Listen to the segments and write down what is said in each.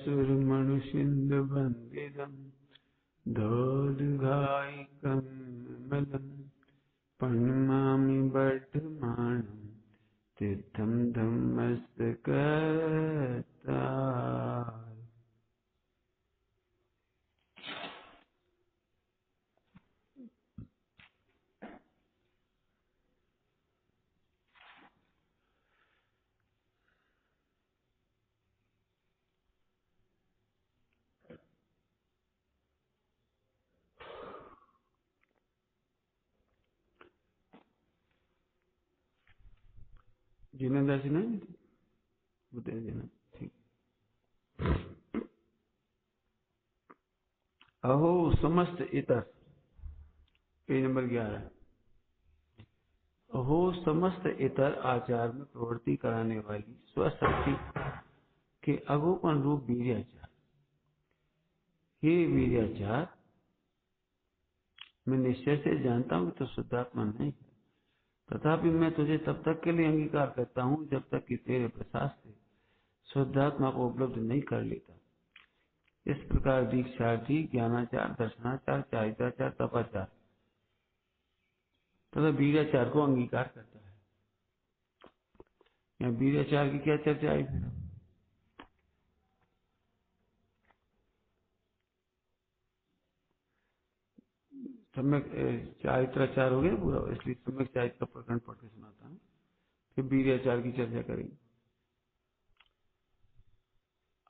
असुर मनुष्य बंदिदम धोलघायिकमलम प्रणमामि वर्धमानं तीर्थम धम्मस्तकता। जिनेंद्र सिंह नहीं बताइए देना ठीक। अहो समस्त इतर, पेज नंबर 11। अहो समस्त इतर आचार में प्रवृत्ति कराने वाली स्वशक्ति के अगोपन रूप वीर्याचार। हे वीर्याचार, मैं निश्चय से जानता हूं कि तो शुद्धात्मा नहीं है, तथापि मैं तुझे तब तक के लिए अंगीकार करता हूं जब तक कि तेरे प्रसाद से शुद्धात्मा को उपलब्ध नहीं कर लेता। इस प्रकार दीक्षार्थी ज्ञानाचार, दर्शनाचार, चारित्राचार, तपाचार तथा वीर्याचार को अंगीकार करता है। यहाँ वीर्याचार की क्या चर्चा आई फिर? सम्यक चारित्राचार हो गया पूरा, इसलिए सम्यक चारित्र का प्रकरण पढ़ के सुनाता हूँ, फिर वीर्याचार की चर्चा करेंगे।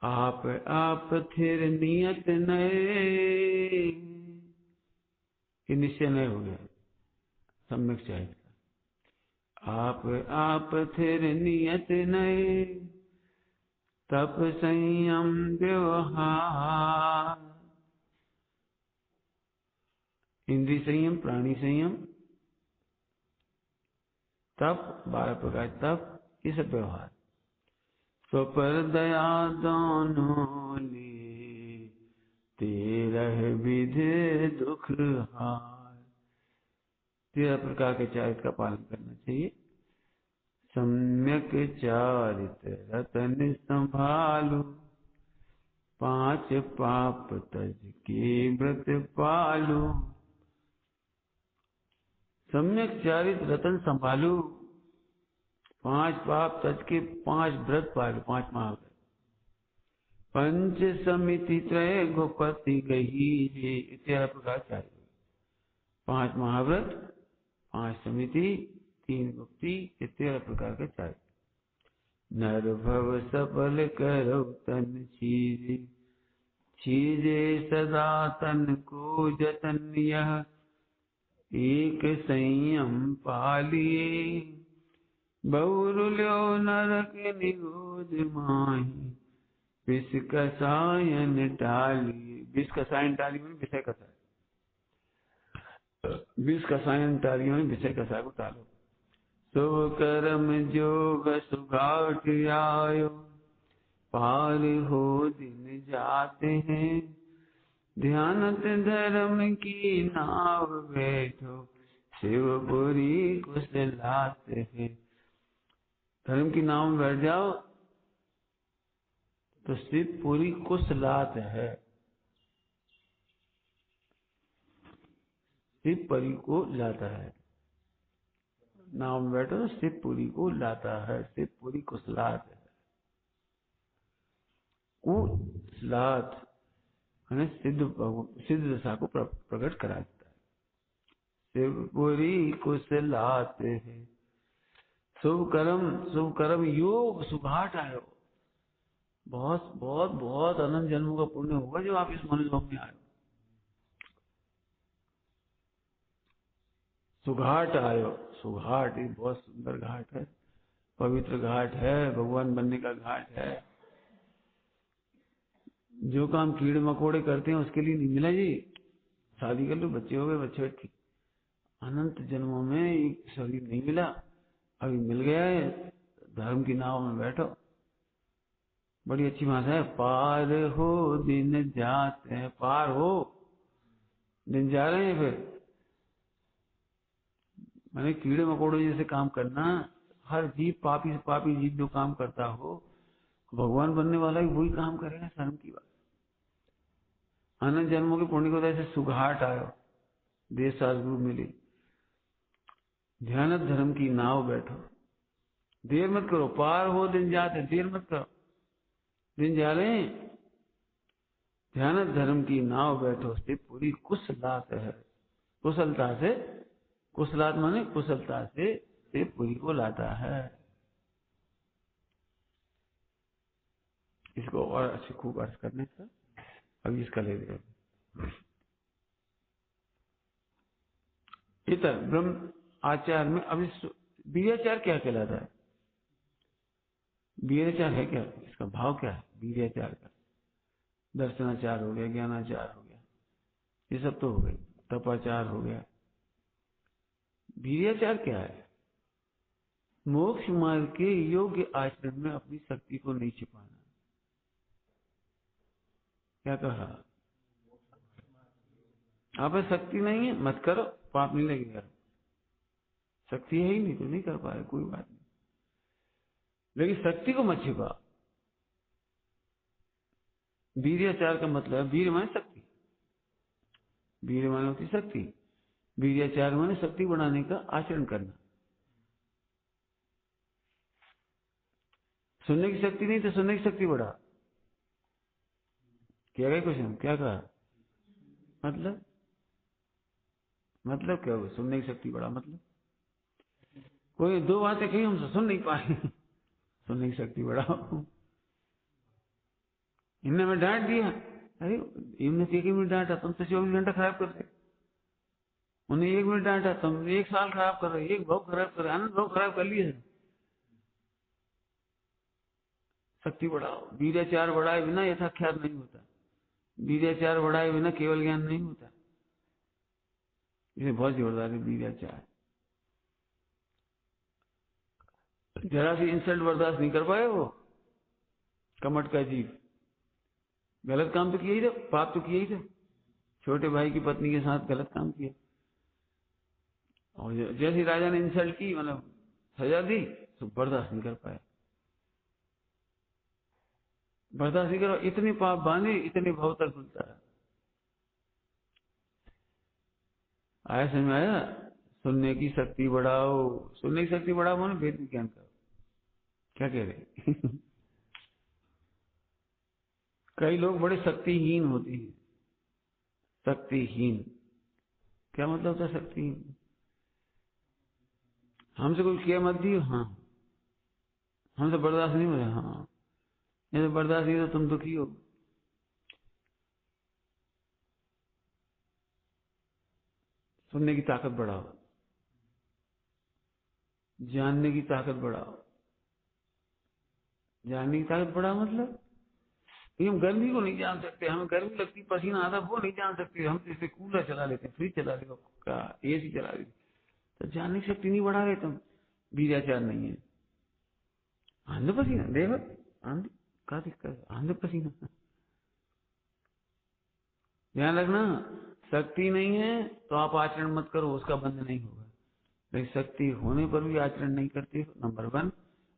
आप थिर नियत नए, ये निश्चय नए हो गया सम्यक चारित्र। आप थिर नियत नए, तप संयम व्यवहार, इंद्रिय संयम, प्राणी संयम, तप 12 प्रकार तप, ये सब व्यवहार। स्वपर दया दोनों ले, तेरह विधि दुख हार। 13 प्रकार के चारित्र का पालन करना चाहिए। सम्यक चारित्र रतन संभालो, 5 पाप तज के व्रत पालो। सम्यक चारित्र रतन संभालो, 5 पाप तज के 5 व्रत पालो, 5 महाव्रत। पंच समिति त्रय गोपति गही, 13 प्रकार चारित्र। 5 महाव्रत, 5 समिति, 3 गुप्ति, 13 प्रकार के चारित्र। नर भव सफल करो तन चीजे, चीजे सदा तन को जतन। यह एक संयम पालिए, बहुरुल्यो नरक निगोद माही। विष कसायन टालिए, विष कसायन टालिए में विषय कसाय, विष कसायन टालिए में विषय कसाय को टालो। शुभ कर्म जोग सुघाट आयो, पार हो दिन जाते हैं। ध्यानत धर्म की नाव बैठो, शिवपुरी कुशलाते हैं। धर्म की नाव में बैठ जाओ तो शिवपुरी कुशलात है, शिवपुरी को लाता है। नाव में बैठो तो शिवपुरी को लाता है, शिवपुरी कुशलात है। कुशलात सिद्ध दशा को प्रकट करा देता है। शिवपुरी कुशलात है। शुभ कर्म योग सुघाट आयो। बहुत बहुत बहुत अनंत जन्मों का पुण्य होगा जो आप इस मनुष्य लोक में आए हो। सुघाट आयो, सुघाट एक बहुत सुंदर घाट है, पवित्र घाट है, भगवान बनने का घाट है। जो काम कीड़े मकोड़े करते हैं उसके लिए नहीं मिला जी। शादी कर लो, बच्चे हो गए, बच्चे ठीक, अनंत जन्मों में एक शरीर नहीं मिला, अभी मिल गया है। धर्म की नाव में बैठो, बड़ी अच्छी भाषा है। पार हो दिन जाते हैं, पार हो दिन जा रहे हैं। फिर मैंने कीड़े मकोड़े जैसे काम करना, हर जीव पापी से पापी जीव जो काम करता हो भगवान बनने वाला भी वही काम करेगा, शर्म की बात। अनंत जन्मों के पुण्य को ऐसे सुघाट आयो, देश सदगुरु मिली, ध्यान धर्म की नाव बैठो, देर मत करो, पार हो दिन जाते, देर मत करो, दिन जा रहे हैं। ध्यान धर्म की नाव बैठो से पूरी कुशलात है, कुशलता से, कुशलात माने कुशलता से पूरी को लाता है। इसको और अच्छे खूब अर्थ करने का अभी इसका ले रहे इतर ब्रह्म आचार में। अभी वीर्याचार क्या कहलाता है? वीर्याचार है क्या, इसका भाव क्या है वीर्याचार का? दर्शनाचार हो गया, ज्ञानाचार हो गया, ये सब तो हो गए, तपाचार हो गया। वीर्याचार क्या है? मोक्ष मार्ग के योग्य आचरण में अपनी शक्ति को नहीं छिपाना। क्या कहा? आप में शक्ति नहीं है, मत करो, पाप नहीं लगेगा। शक्ति है ही नहीं तो नहीं कर पाए, कोई बात नहीं, लेकिन शक्ति को मत छिपा। वीर्याचार का मतलब, वीर माने शक्ति, वीर माने होती शक्ति, वीर्याचार माने शक्ति बढ़ाने का आचरण करना। सुनने की शक्ति नहीं तो सुनने की शक्ति बढ़ा। क्या गया क्वेश्चन, क्या कहा? मतलब क्या हुआ? सुनने की शक्ति बढ़ा मतलब कोई दो बातें कही हम सुन नहीं पाए, सुनने की शक्ति बढ़ाओ। इनने में डांट दिया, अरे इनने 1 मिनट डांटा, तुम तो 24 घंटा खराब कर रहे। उन्हें 1 मिनट डांटा, तुम 1 साल खराब कर रहे, 1 भाव खराब कर रहे, आनंद भाव खराब कर लिए। शक्ति बढ़ाओ। वीर्याचार बढ़ाए बिना यथाख्यात नहीं होता, वीर्याचार बढ़ाए बिना केवल ज्ञान नहीं होता। इसे बहुत जोरदार है वीर्याचार। जरा सी इंसल्ट बर्दाश्त नहीं कर पाए वो कमट का जीव, गलत काम तो किया ही था, पाप तो किया ही था, छोटे भाई की पत्नी के साथ गलत काम किया, और जैसे राजा ने इंसल्ट की, मतलब सजा दी, तो बर्दाश्त नहीं कर पाया। बर्दाश्त नहीं करो, इतने पाप बांधे, इतने भाव तक खुलता है। आया समझ में आया? सुनने की शक्ति बढ़ाओ, सुनने की शक्ति बढ़ाओ मानो वेद विज्ञान करो। क्या कह रहे? कई लोग बड़े शक्तिहीन होते हैं। शक्तिहीन क्या मतलब होता है? शक्तिहीन, हमसे कोई किया मत दियो, हाँ हमसे बर्दाश्त नहीं हो रहा, हाँ ये तो बर्दाश्त नहीं तो तुम दुखी हो। सुनने की ताकत बढ़ाओ, जानने की ताकत बढ़ाओ। जानने की ताकत बढ़ाओ मतलब हम गर्मी को नहीं जान सकते, हमें गर्मी लगती, पसीना आता, वो नहीं जान सकते, हम तो इसे कूलर चला लेते हैं, फ्रिज चला लेते, एसी चला लेते, तो जानने की शक्ति नहीं बढ़ा रहे तुम, वीर्याचार नहीं है। आंध्र पसीना देव, आंध्र का दिक्कत, आंध्र पसीना। ध्यान रखना, शक्ति नहीं है तो आप आचरण मत करो, उसका बंध नहीं होगा। लेकिन शक्ति होने पर भी आचरण नहीं करते हो, नंबर 1,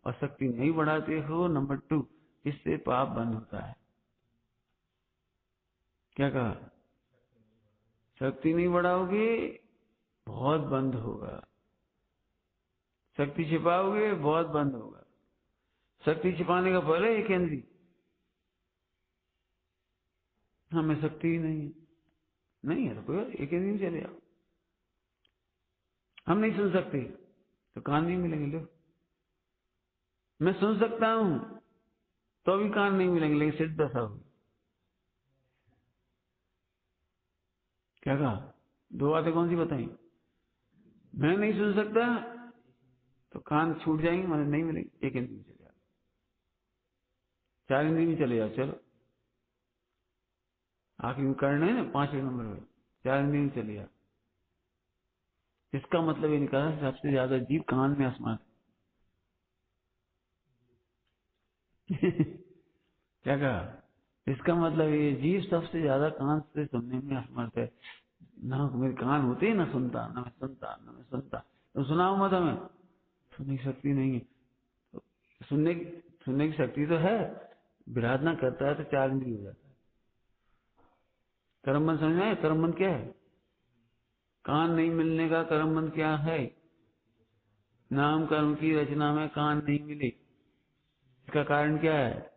और शक्ति नहीं बढ़ाते हो, नंबर 2, इससे पाप बंद होता है। क्या कहा? शक्ति नहीं बढ़ाओगे बहुत बंद होगा, शक्ति छिपाओगे बहुत बंद होगा। शक्ति छिपाने का फल है एक इंद्री, हमें शक्ति ही नहीं है, नहीं है तो कोई एक इंद्री चले आओ। हम नहीं सुन सकते तो कान नहीं मिलेंगे, लो मैं सुन सकता हूं तो भी कान नहीं मिलेंगे, लेकिन सिद्ध दशा होगी। क्या कहा? 2 बातें कौन सी बताई? मैं नहीं सुन सकता तो कान छूट जाएंगे, मतलब नहीं मिलेंगे, एक इंद्री में चले जाओ, 4 इंद्री में चले जाओ, चलो आखिरी में कर्ण है ना 5वें नंबर में, 4 इंद्री में चले जाओ। इसका मतलब ये निकाला सबसे ज्यादा जीव कान में असमर्थ। क्या कहा? इसका मतलब ये जीव सबसे ज्यादा कान से सुनने में असमर्थ है। ना मेरे कान होते ही ना सुनता, ना मैं सुनता, ना मैं सुनता, तो सुनाओ मत हमें, सुनने की शक्ति नहीं है। तो सुनने सुनने की शक्ति तो है, विराधना करता है तो 4 इंद्रिय हो जाता है। कर्मबंध समझ में आया? कर्मबंध क्या है? कान नहीं मिलने का कर्मबंध क्या है? नाम कर्म की रचना में कान नहीं मिले, इसका कारण क्या है?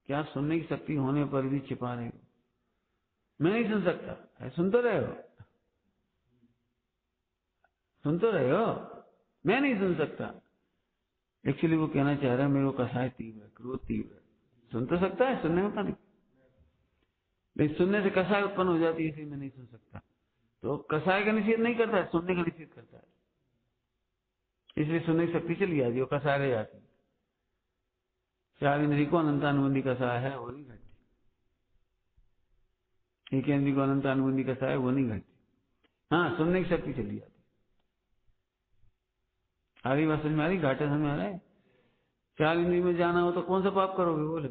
क्या सुनने की शक्ति होने पर भी छिपा रहे हो? मैं नहीं सुन सकता, सुन तो रहे हो, सुन तो रहे हो, मैं नहीं सुन सकता। एक्चुअली वो कहना चाह रहा है मेरे को कसाय तीव्र है, क्रोध तीव्र है। सुन तो सकता है, सुनने होता नहीं, लेकिन सुनने से कसाय उत्पन्न हो जाती है, इसलिए मैं नहीं सुन सकता। तो कसाय का निषेध नहीं करता है, सुनने का निषेध करता है, इसलिए सुनने की शक्ति चली जाती है, वो कसाय रह जाती है। 4 इंद्रिय को अनंतानुबंधी कसाय है, वो नहीं घटती। 1 इंद्रिय को अनंतानुबंधी कसाय है, वो नहीं घटती। हाँ, सुनने की शक्ति चली जाती। आधी बात समझ में आ रही? घाटे समझ में आ रहा है? 4 इंद्रिय में जाना हो तो कौन सा पाप करोगे? बोले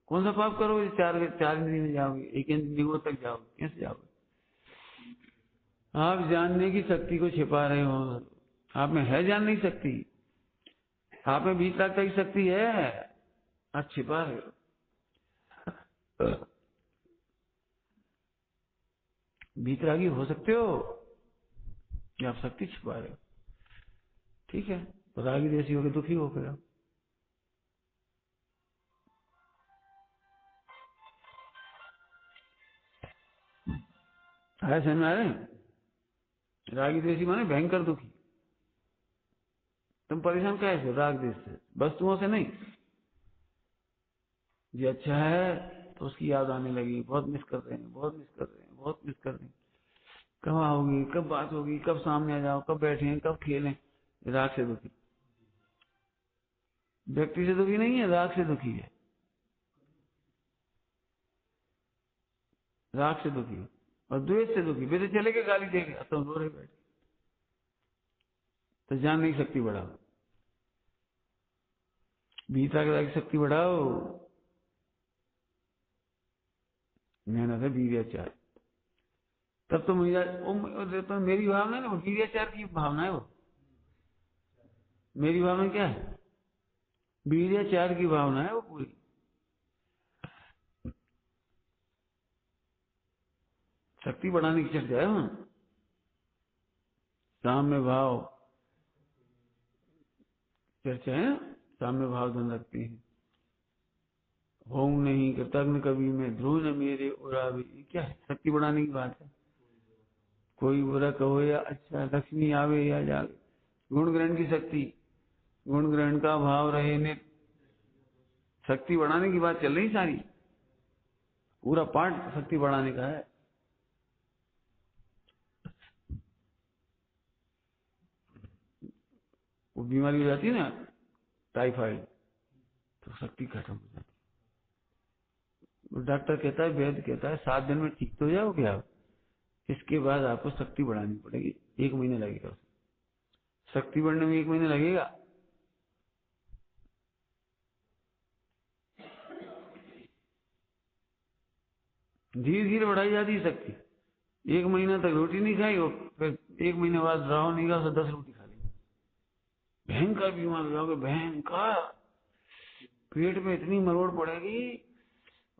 कौन सा पाप करोगे? 4 इंद्रिय में जाओगे, 1 इंद्रिय तक जाओगे, कैसे जाओगे? आप जानने की शक्ति को छिपा रहे हो। आप में है जानने की शक्ति, आप में 20 लाख की शक्ति है, आप छिपा रहे हो। बीतरागी हो सकते हो कि आप शक्ति छिपा रहे हो, ठीक है? तो रागी देसी हो के दुखी हो फिर। है समझ में आ रहे हैं? रागी देसी माने भयंकर दुखी। तुम परेशान कैसे हो? राग देश से, वस्तुओं से नहीं। ये अच्छा है तो उसकी याद आने लगी, बहुत मिस कर रहे हैं, बहुत मिस कर रहे हैं, बहुत मिस कर रहे हैं। कब आओगी, कब बात होगी, कब सामने आ जाओ, कब बैठे, कब खेलें। राग से दुखी। व्यक्ति से दुखी नहीं है, राग से दुखी है, राग से दुखी है। और द्वेष से दुखी, वे तो चले के गाली देंगे, अब तुम रो रहे बैठे। तो जानने की शक्ति बढ़ाओ, भीतर की शक्ति बढ़ाओ। मेहनत है वीर्याचार, तब तो मुझे तो मेरी भावना है ना, वीर्याचार की भावना है वो। मेरी भावना क्या है? वीर्याचार की भावना है वो पूरी। शक्ति बढ़ाने की चर्चा है वहां। साम्य भाव चर्चा है, साम्य भाव धन रखते हैं। होम नहीं कृतज्ञ कभी में ध्रुव न मेरे उरावे, क्या है? शक्ति बढ़ाने की बात है। कोई बुरा कहो या अच्छा, लक्ष्मी आवे या जावे, गुण ग्रहण की शक्ति, गुण ग्रहण का भाव रहे ने, शक्ति बढ़ाने की बात चल रही सारी। पूरा पाठ शक्ति बढ़ाने का है। वो बीमारी हो जाती है ना, टाइफाइड, तो शक्ति खत्म हो जाती है। डॉक्टर कहता है, वैद्य कहता है 7 दिन में ठीक तो हो जाओगे आप, इसके बाद आपको शक्ति बढ़ानी पड़ेगी, 1 महीना लगेगा। शक्ति बढ़ने में 1 महीना लगेगा। धीरे धीरे बढ़ाई जाती है शक्ति। 1 महीना तक रोटी नहीं खाई, और फिर 1 महीने बाद राव नहीं खा, 10 रोटी खा ली। भयंकर बीमार हो जाओगे, भयंकर। पेट में इतनी मरोड़ पड़ेगी,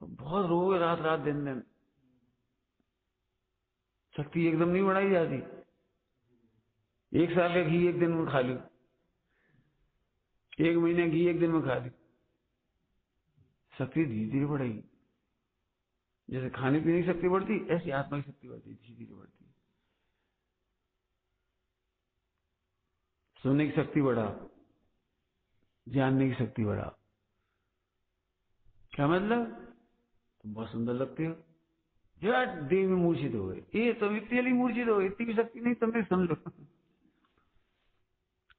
बहुत रोगे रात रात दिन दिन। शक्ति एकदम नहीं बढ़ाई जाती। 1 साल का घी 1 दिन में खा ली, 1 महीने घी 1 दिन में खा ली, शक्ति धीरे धीरे बढ़ेगी। जैसे खाने पीने की शक्ति बढ़ती, ऐसी आत्मा की शक्ति बढ़ती, धीरे धीरे बढ़ती। सुनने की शक्ति बढ़ाओ, जानने की शक्ति बढ़ाओ। क्या मतलब? तुम बहुत सुंदर लगते हो, जरा देह में मूर्छित हो गए, ये तुम इतनी मूर्छित हो गए, इतनी भी शक्ति नहीं तुम्हें, समझ लो।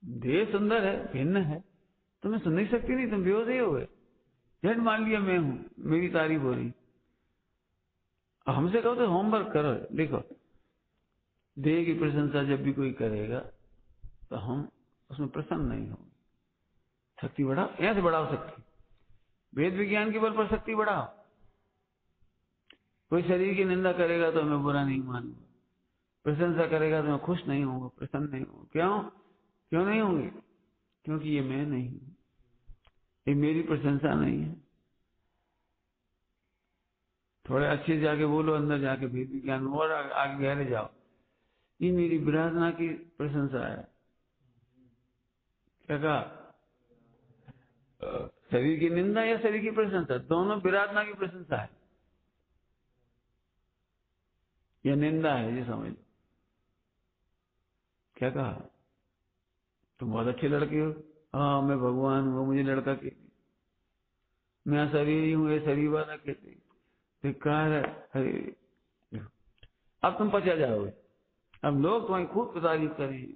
देह सुंदर है, भिन्न है, तुम्हें सुनने की शक्ति नहीं, तुम बेहोश ही हो गए। झट मान लिया मैं हूं, मेरी तारीफ हो रही। हमसे कहो तो होमवर्क करो, देखो देह की प्रशंसा जब भी कोई करेगा तो हम उसमें प्रसन्न नहीं होंगे। शक्ति बढ़ाओ, यहां से बढ़ाओ शक्ति, वेद विज्ञान के बल पर शक्ति बढ़ाओ। कोई शरीर की निंदा करेगा तो मैं बुरा नहीं मानूंगा, प्रशंसा करेगा तो मैं खुश नहीं होऊंगा, प्रसन्न नहीं होऊंगा। क्यों नहीं होंगे? क्योंकि ये मैं नहीं हूं, ये मेरी प्रशंसा नहीं है। थोड़े अच्छे जाके बोलो, अंदर जाके भेद विज्ञान और आगे गहरे जाओ, ये मेरी विराधना की प्रशंसा है। क्या कहा? शरीर की निंदा या शरीर की प्रशंसा? दोनों विराधना की प्रशंसा है या निंदा है, ये समझ लो। क्या कहा? तुम बहुत अच्छे लड़के हो, हाँ मैं भगवान हूँ, मुझे लड़का कहते, मैं शरीर हूँ, ये शरीर वाला कहते, धिक्कार है। अरे अब तुम पचा जाओगे, अब लोग तुम्हारी खूब तारीफ करेंगे,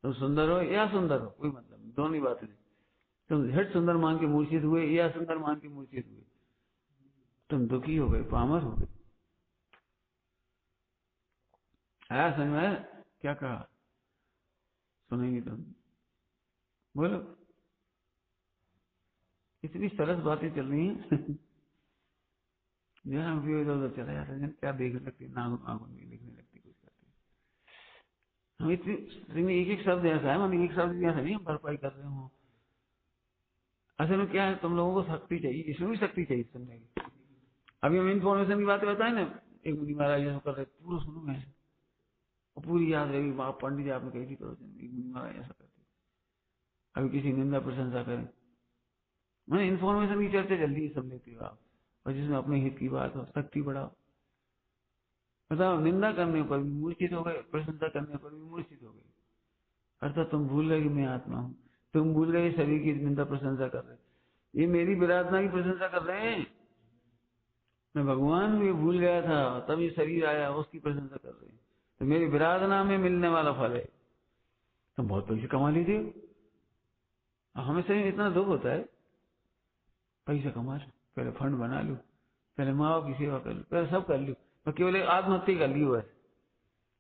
तुम सुंदर हो या सुंदर हो, कोई मतलब नहीं, दोनों ही बात नहीं। तुम झट सुंदर मान के मूर्छित हुए या सुंदर मान के मूर्छित हुए, तुम दुखी हो गए, पामर हो गए। आया समझ में? क्या कहा? सुनेंगे तुम? बोलो, इतनी सरस बातें चल रही हैं। जहाँ भी इधर उधर चला जाता है, क्या देखने लगती, नागुन नागुन नहीं देखने लगती, कुछ करती। हम इतनी एक एक शब्द ऐसा है, मतलब एक शब्द भी ऐसा नहीं हम भरपाई कर रहे हो। असल में क्या है, तुम लोगों को शक्ति चाहिए, इसमें भी शक्ति चाहिए सुनने की। अभी हम इन्फॉर्मेशन की बातें बताए ना, एक मुनि महाराज ऐसा कर रहे, पूरा सुनो मैं, और पूरी याद रहेगी। आप पंडित जी आपने कही थी प्रवचन, एक मुनि महाराज ऐसा करते। अभी किसी निंदा प्रशंसा करें, मैंने इन्फॉर्मेशन की चर्चा जल्दी ही सब लेते हो आप, और जिसमें अपने हित की बात हो, शक्ति बढ़ाओ। बताओ, निंदा करने पर भी मूर्छित हो गए, प्रशंसा करने पर भी मूर्छित हो गए, अर्थात तुम भूल गए कि मैं आत्मा हूँ, तुम भूल गए शरीर की निंदा प्रशंसा कर रहे, ये मेरी विराधना की प्रशंसा कर रहे हैं। मैं भगवान भी भूल गया था, तभी शरीर आया, उसकी प्रशंसा कर रहे हैं, तो मेरी विराधना में मिलने वाला फल है। तुम बहुत पैसे कमा लीजिए, हमें सही इतना दुख होता है, पैसा कमा लो, पहले फंड बना लो, पहले माँ बाप की सेवा कर लो, पहले सब कर लो, तो केवल एक आत्महत्या कर ली बस,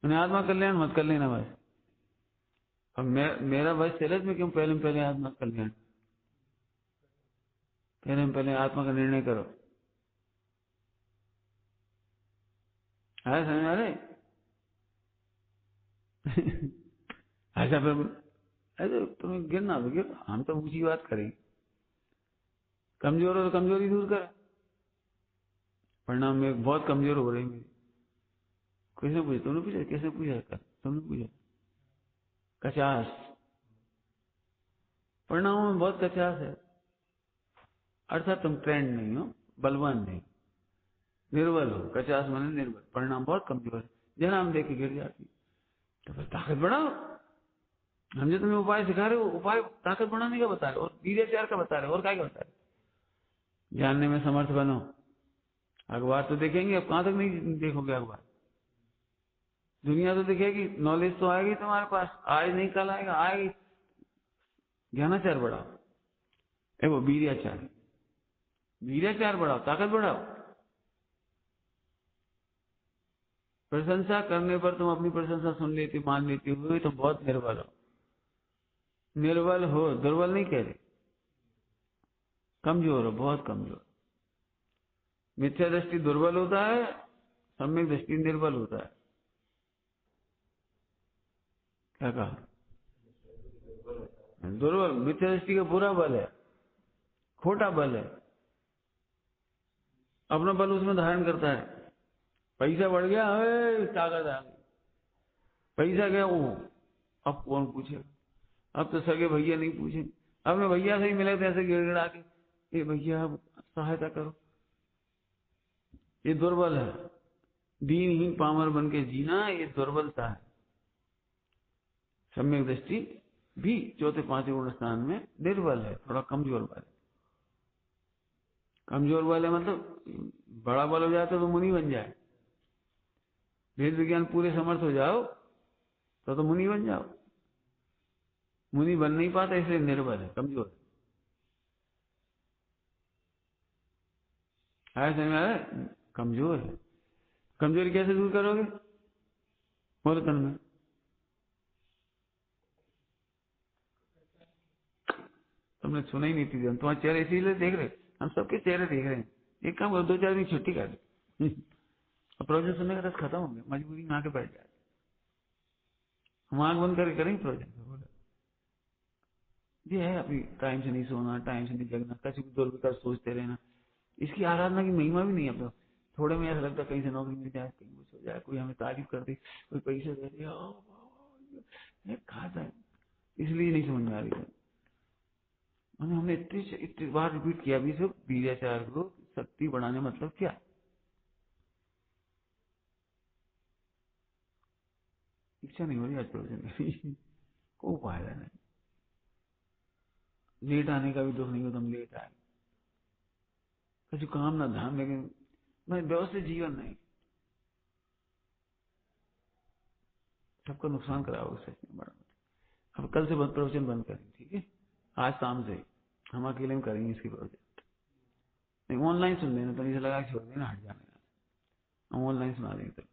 मैंने आत्मा कल्याण मत कर लेना बस। अब मेरा बस चले में क्यों, पहले आत्मा कल्याण, पहले आत्मा का निर्णय करो। आया समझ आ रहे? ऐसा फिर ऐसे तुम्हें गिरना तो गिर, हम तो ऊंची बात करें, कमजोर हो तो कमजोरी दूर कर। परिणाम में बहुत कमजोर हो रही मेरी, किसने पूछा? तुमने पूछा? किसने पूछा? तुमने पूछा? कचास, परिणामों में बहुत कचास है, अर्थात तुम ट्रेंड नहीं हो, बलवान नहीं, निर्बल हो। कचास माने निर्बल, परिणाम बहुत कमजोर है, जरा हम देख के गिर जाती। तो फिर ताकत बढ़ाओ, हम जो तुम्हें उपाय सिखा रहे हो, उपाय ताकत बढ़ाने का बता रहे और वीर्याचार का बता रहे, और क्या बता रहे? जानने में समर्थ बनो। अखबार तो देखेंगे, अब कहां तक नहीं देखोगे अखबार, दुनिया तो दिखेगी, नॉलेज तो आएगी तुम्हारे पास, आज नहीं कल आएगा, आएगी। ज्ञानाचार बढ़ाओ, वो वीर्याचार, वीर्याचार बढ़ाओ, ताकत बढ़ाओ। प्रशंसा करने पर तुम अपनी प्रशंसा सुन लेते, मान लेते हो, तो बहुत निर्बल हो। निर्बल हो, दुर्बल नहीं कह रहे, कमजोर हो, बहुत कमजोर। मिथ्या दृष्टि दुर्बल होता है, सम्यक दृष्टि निर्बल होता है। क्या कहा? दुर्बल, मिथ्या दृष्टि का बुरा बल है, खोटा बल है, अपना बल उसमें धारण करता है। पैसा बढ़ गया, ताकत आ गई, पैसा गया, वो अब कौन पूछे, अब तो सगे भैया नहीं पूछे, अपने भैया से ही मिले थे ऐसे गिड़गिड़ा के, ये भैया अब सहायता करो। ये दुर्बल है, दीनहीन पामर बन के जीना, ये दुर्बलता है। सम्यक दृष्टि भी चौथे पांचवें गुण स्थान में निर्बल है, थोड़ा कमजोर बल है। कमजोर बल है मतलब बड़ा बल हो जाए तो मुनि बन जाए, वेद विज्ञान पूरे समर्थ हो जाओ तो मुनि बन जाओ। मुनि बन नहीं पाता, इसलिए निर्बल है, कमजोर है। समझ में आ रहा है? कमजोर है। कमजोरी कैसे दूर करोगे? बोलो तन में, तुमने सुना ही नहीं थी, हम तुम्हारे चेहरे इसीलिए देख रहे, हम सबके चेहरे देख रहे हैं। एक काम करो, 2-4 दिन छुट्टी कर दो, अब प्रोजेक्ट सुनने का रस खत्म हो गया, मजबूरी में आके बैठ जाए। हम आंख बंद करके करेंगे प्रोजेक्ट। बोला ये है अभी टाइम से नहीं सोना, टाइम से नहीं जगना, किसी को दूर कर सोचते रहना, इसकी आराधना की महिमा भी नहीं है। अपना थोड़े में ऐसा लगता है कहीं से नौकरी मिल जाए, कहीं कुछ हो जाए, कोई हमें तारीफ कर दे, कोई पैसे दे दे, खाता है, इसलिए नहीं समझ में आ रही है। हमने इतनी बार रिपीट किया भी सब वीराचार को, शक्ति बढ़ाने मतलब क्या, इच्छा नहीं हो रही आज प्रोजेक्ट को फायदा नहीं। लेट आने का भी दुख नहीं होता, हम लेट आए, कुछ काम ना धाम, लेकिन मैं व्यवस्थित जीवन नहीं, सबका नुकसान कराओगे सच में बड़ा। अब कल से प्रवचन बंद करेंगे, ठीक है, आज शाम से हम अकेले में करेंगे इसकी प्रोजेक्ट। नहीं ऑनलाइन सुन लेना, तो इसे लगा के छोड़ देना, हट जाने, हम ऑनलाइन सुना देंगे। तो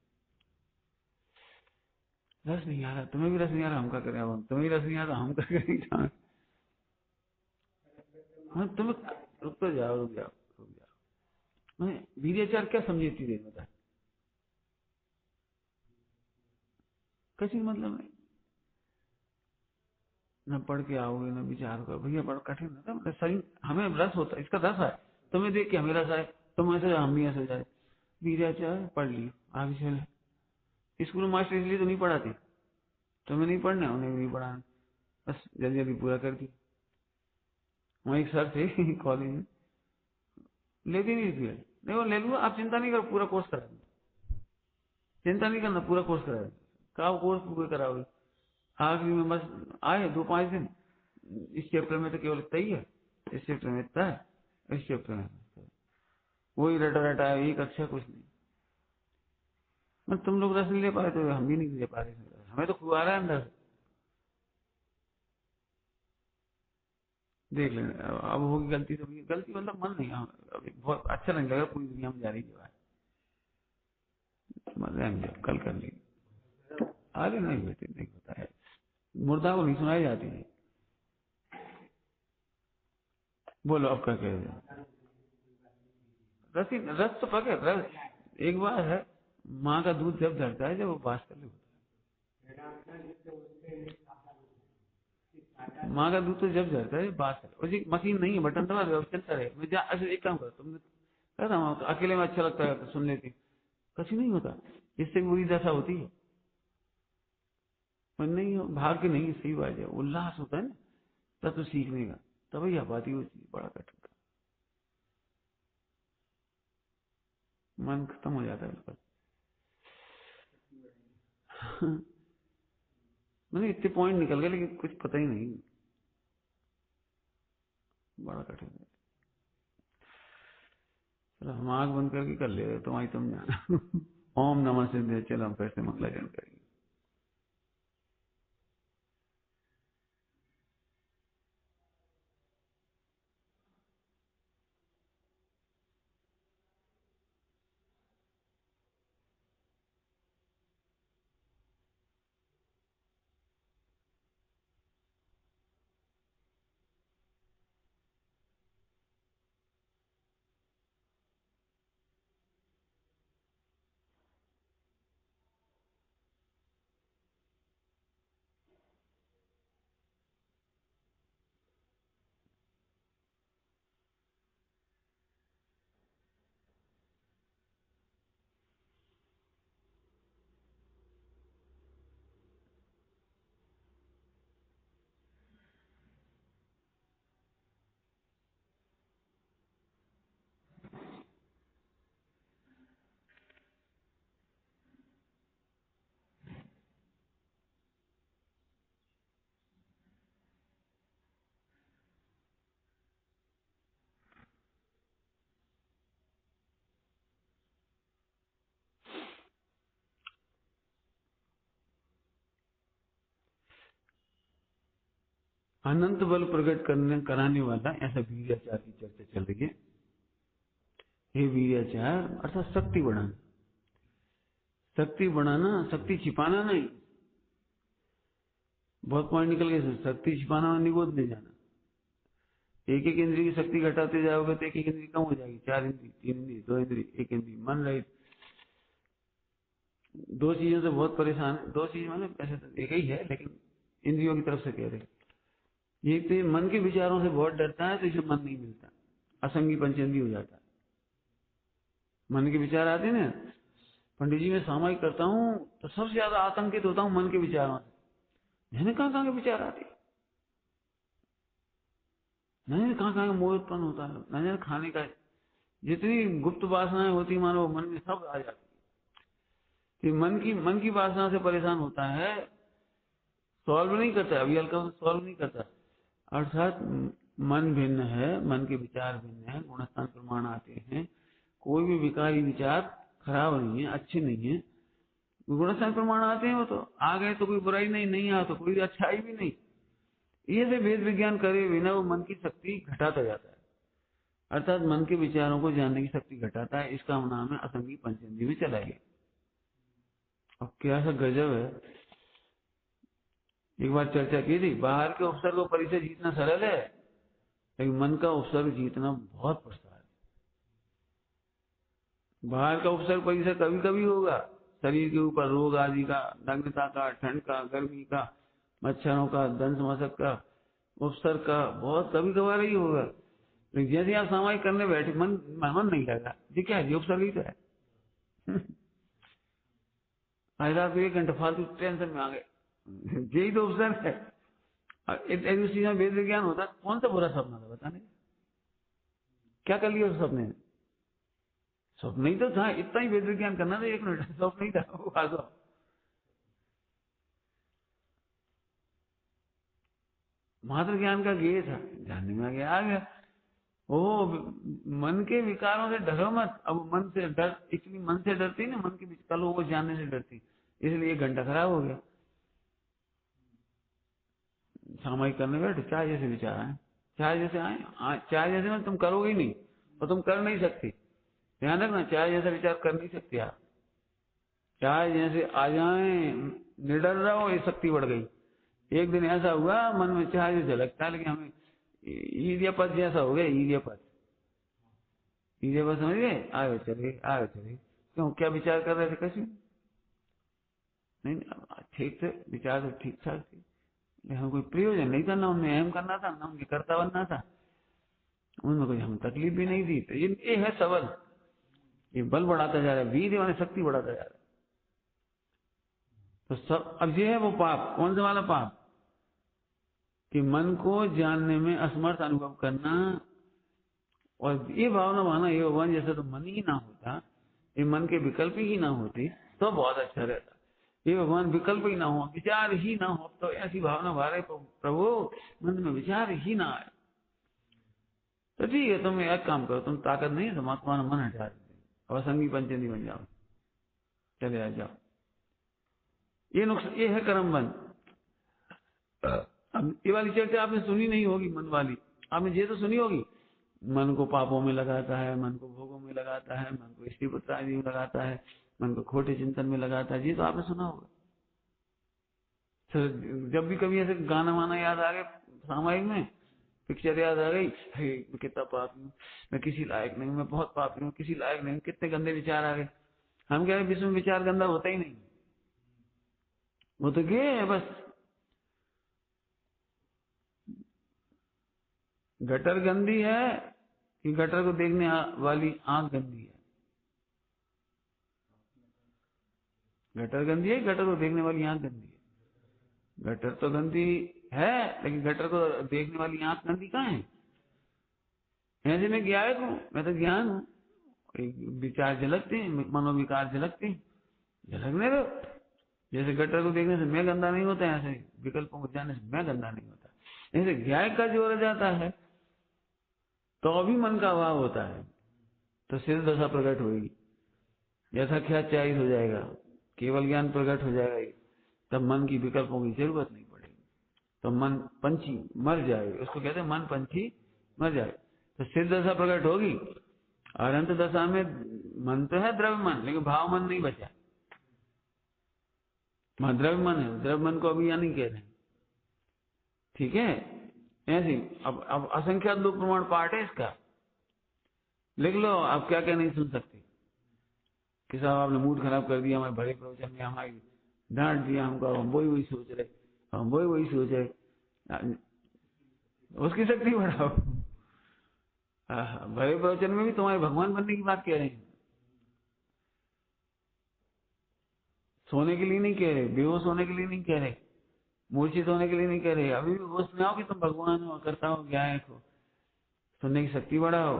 रस नहीं आ रहा, तुम्हें भी रस नहीं आ रहा, हम क्या करें, अब तुम्हें भी रस नहीं आ रहा, हम क्या करें। हाँ तुम्हें रुक तो जाओ, रुक जाओ, रुक जाओ। मैं वीराचार क्या समझी थी देर बता, किसी मतलब नहीं, न पढ़ के आओगे न विचार करो, भैया बड़ा कठिन होता है, मतलब सही हमें रस होता है, इसका रस है, तुम्हें देख के हमें रस आए, तुम ऐसे हम भी ऐसे जाए, वीराचार पढ़ लियो आगे चले। स्कूल में मास्टर इसलिए तो नहीं पढ़ाते, तुम्हें नहीं पढ़ना, उन्हें भी नहीं पढ़ाना, बस जल्दी जल्दी पूरा कर दी। वहाँ एक सर थे कॉलेज में, लेते नहीं पीरियड, नहीं वो ले लूंगा, आप चिंता नहीं करो, पूरा कोर्स करा दूंगा, चिंता नहीं करना, पूरा कोर्स करा दूंगा, कहा कोर्स पूरे कराओगे। आखिरी में बस आए 2-5 दिन, इस चैप्टर में तो केवल इतना ही है, इस चैप्टर में इतना है, इस चैप्टर में वही रटा रटा है, एक अच्छा कुछ नहीं। मैं तुम लोग रस नहीं ले पाए तो हम भी नहीं ले पा रहे, हमें तो खुआ रहा है अंदर से। देख लेना, अब होगी गलती तो गलती, मतलब मन नहीं, अभी बहुत अच्छा नहीं लगा, पूरी दुनिया में जा रही है बात, मजा कल कर लेंगे। अरे नहीं बेटे, नहीं होता है, मुर्दा को नहीं सुनाई जाती है। बोलो अब क्या कह रहे हो, रस तो पके रस, एक बार है, माँ का दूध जब धरता है, जब वो बास कर ले, माँ का दूध तो जब झरता है बात है, और ये मशीन नहीं है, बटन दबा दो चलता रहे। मैं अच्छा एक काम करो, तुमने कहा था वहाँ, अकेले में अच्छा लगता है तो सुन लेती, कुछ नहीं होता, इससे बुरी दशा होती है। पर नहीं भाग के नहीं, सही बात है, उल्लास होता है ना, तब तो सीखने का, तभी आ पाती वो चीज, बड़ा कठिन का, मन खत्म हो जाता है उसका। मैंने इतने पॉइंट निकल गए, लेकिन कुछ पता ही नहीं, बड़ा कठिन है। चलो हम आग बंद करके कर ले, तुम्हारी तुम जाना। ओम नमः सिद्धे, चलो हम फिर से मंगलाचरण करेंगे। अनंत बल प्रकट करने कराने वाला ऐसा वीर्याचार की चर्चा चल रही है। ये वीर्याचार अर्थात शक्ति बढ़ाना, शक्ति बढ़ाना, शक्ति छिपाना नहीं। बहुत पॉइंट निकल गए, शक्ति छिपाना और निगोद ले जाना। एक एक इंद्रिय की शक्ति घटाते जाओगे तो एक एक इंद्रिय कम हो जाएगी, 4 इंद्रिय, 3 इंद्रिय, 2 इंद्रिय, 1 इंद्रिय, मन रहित। दो चीजों से बहुत परेशान है। दो चीज मतलब ऐसे तो एक ही है, लेकिन इंद्रियों की तरफ से कह रहे। एक तो मन के विचारों से बहुत डरता है, तो इसे मन नहीं मिलता, असंगी पंचेंद्रिय हो जाता है। मन के विचार आते हैं ना, पंडित जी मैं सामायिक करता हूँ तो सबसे ज्यादा आतंकित होता हूँ मन के विचारों से। मैंने कहाँ के विचार आते, मैंने कहाँ मोह उत्पन्न होता है, मैंने खाने का जितनी गुप्त वासनाएं होती मानो मन में सब आ जाती है। मन की वासना से परेशान होता है, सॉल्व नहीं करता, अभी हल्का सॉल्व नहीं करता। अर्थात मन भिन्न है, मन के विचार भिन्न है, गुणस्थान प्रमाण आते हैं। कोई भी विकारी विचार खराब नहीं है, अच्छे नहीं है। गुणस्थान प्रमाण आते हैं, वो तो आ गए तो कोई बुराई नहीं, नहीं आ तो कोई अच्छाई भी नहीं। ये से वेद विज्ञान करे बिना वो मन की शक्ति घटाता जाता है, अर्थात मन के विचारों को जानने की शक्ति घटाता है। इसका नाम है असंगी पंचेंद्रिय में चला गया। अब क्या सा गजब है, एक बार चर्चा की थी, बाहर के उपसर्ग को परिचय जीतना सरल है, लेकिन मन का उपसर्ग जीतना बहुत प्रसार है। बाहर का उपसर्ग परिचय कभी कभी होगा, शरीर के ऊपर रोग आदि का, नग्नता का, ठंड का, गर्मी का, मच्छरों का, दंश मशक का, उपसर्ग का बहुत कभी कभार ही होगा। लेकिन जैसे आप सामायिक करने बैठे मन नहीं लगा, ये क्या है, ये उपसर्ग ही तो है। आज रात 1 घंटा फालतू टेंशन में आ गए, यही तो उपसर्ग है। उसी में वेद विज्ञान होता, कौन सा बुरा सपना था बताने, क्या कर लिया उस सपने ने, स्वप्न ही तो था, इतना ही वेद विज्ञान करना था, 1 मिनट स्वप्न ही था वो आगे। मात्र ज्ञान का गेय था, जानने में आ गया। ओ मन के विकारों से डरो मत। अब मन से डर, इसलिए मन से डरती ना, मन के विकल्पों को जानने से डरती, इसलिए 1 घंटा खराब हो गया। सामायिक करने बैठे, चाय जैसे विचार आए, चाय जैसे आए, चाय जैसे में तुम करोगे ही नहीं, और तुम कर नहीं सकती। ध्यान रखना, चाय जैसा विचार कर नहीं सकते आप। चाय जैसे आ जाए, निडर रहो, ये शक्ति बढ़ गई। एक दिन ऐसा हुआ, मन में चाय जो झलकता, लेकिन हमें ईर्यपद जैसा हो गया, ईर्यपद समझ गए, आगे चले। क्यों, क्या विचार कर रहे थे, कैसे नहीं, ठीक थे विचार, तो ठीक ठाक थे, लेकिन कोई प्रयोजन नहीं था, ना उनमें अहम करना था, ना उनके कर्ता बनना था, उनमें कोई हम तकलीफ भी नहीं थी। तो ये है सबल, ये बल बढ़ाता जा रहा है, वीर्य माने शक्ति बढ़ाता जा रहा है। तो सब, अब ये है वो पाप, कौन सा वाला पाप, कि मन को जानने में असमर्थ अनुभव करना, और ये भावना माना ये भगवान जैसे तो मन ही ना होता, ये मन के विकल्प ही ना होते तो बहुत अच्छा रहता। ये भगवान विकल्प ही ना हो, विचार ही ना हो, तो ऐसी भावना भारे प्रभु मन में विचार ही ना आए, तो ठीक है, तुम एक काम करो, तुम ताकत नहीं है, तुम आत्मा मन हटा देते और असंगी पंचेंद्रिय बन जाओ, चले आ जाओ। ये नुकसान, ये है कर्म बंध। अब ये वाली चर्चा आपने सुनी नहीं होगी, मन वाली आपने ये तो सुनी होगी, मन को पापों में लगाता है, मन को भोगों में लगाता है, मन को स्त्री पुत्र आदि में लगाता है, मन को खोटे चिंतन में लगाता है, ये तो आपने सुना होगा। तो जब भी कभी ऐसे गाना वाना याद आ गए, सामायिक में पिक्चर याद आ गई, मैं कितना पापी हूँ, मैं किसी लायक नहीं हूँ, मैं बहुत पापी हूँ, किसी लायक नहीं हूँ, कितने गंदे विचार आ गए। हम कह रहे विश्व में विचार गंदा होता ही नहीं, वो तो गे है बस। गटर गंदी है कि गटर को देखने वाली आंख गंदी है, गटर गंदी है, गटर को देखने वाली आंख गंदी है। गटर तो गंदी है, लेकिन गटर को देखने वाली आंख गंदी कहाँ है। ऐसे में ज्ञायक हूँ, मैं तो ज्ञान हूँ, विचार झलकते हैं, मनोविकार झलकते हैं, झलकने दो। जैसे गटर को देखने से मैं गंदा नहीं होता, ऐसे विकल्पों को जानने से मैं गंदा नहीं होता। ऐसे ज्ञायक का जोर जाता है तो अभी मन का अभाव होता है, तो सिद्ध दशा प्रकट होगी, यथाख्याचारित हो जाएगा, केवल ज्ञान प्रकट हो जाएगा, तब मन की विकल्पों की जरूरत नहीं पड़ेगी, तो मन पंछी मर जाएगा, उसको कहते हैं मन पंछी मर जाए, तो सिद्ध दशा प्रकट होगी। और अंत दशा में मन तो है द्रव्य मन, लेकिन भाव मन नहीं बचा, द्रव्य मन है, द्रव्य मन को अभी यहाँ नहीं कह रहे हैं, ठीक है। ऐसे अब असंख्यात लोक प्रमाण पाठ है इसका, लिख लो, आप क्या क्या नहीं सुन सकते। कि साहब आपने मूड खराब कर दिया हमारे भरे प्रवचन में, हमारी डांट दिया हमको, हम वही सोच रहे, हम वही सोच रहे। उसकी शक्ति बढ़ाओ। भरे प्रवचन में भी तुम्हारे भगवान बनने की बात कह रहे हैं, सोने के लिए नहीं कह रहे, बेहोश होने के लिए नहीं कह रहे, मूर्छित होने के लिए नहीं कह रहे। अभी भी होश में आओ कि तुम भगवान हो, करता हो, ज्ञायक हो, सुनने की शक्ति बढ़ाओ।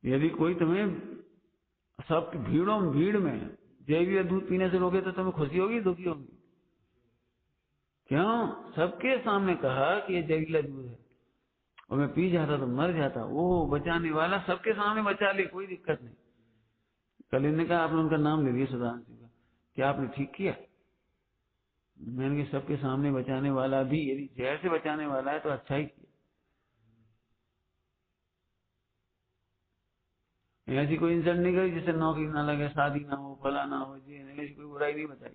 यदि कोई तुम्हें सब भीड़ में जैविक दूध पीने से रोके तो तुम्हें खुशी होगी, दुखी होगी? क्यों? सबके सामने कहा कि ये जहरीला दूध है और मैं पी जाता तो मर जाता, वो बचाने वाला सबके सामने बचा ले, कोई दिक्कत नहीं। कल इन्होंने कहा आपने उनका नाम ले लिया सुधांशु सिंह का, क्या आपने ठीक किया? मैंने कहा सबके सामने बचाने वाला भी यदि जहर से बचाने वाला है तो अच्छा ही किया। ऐसी कोई इंसल्ट नहीं करी जिससे नौकरी ना लगे, शादी ना हो, फला ना हो, जी ऐसी कोई बुराई नहीं बताई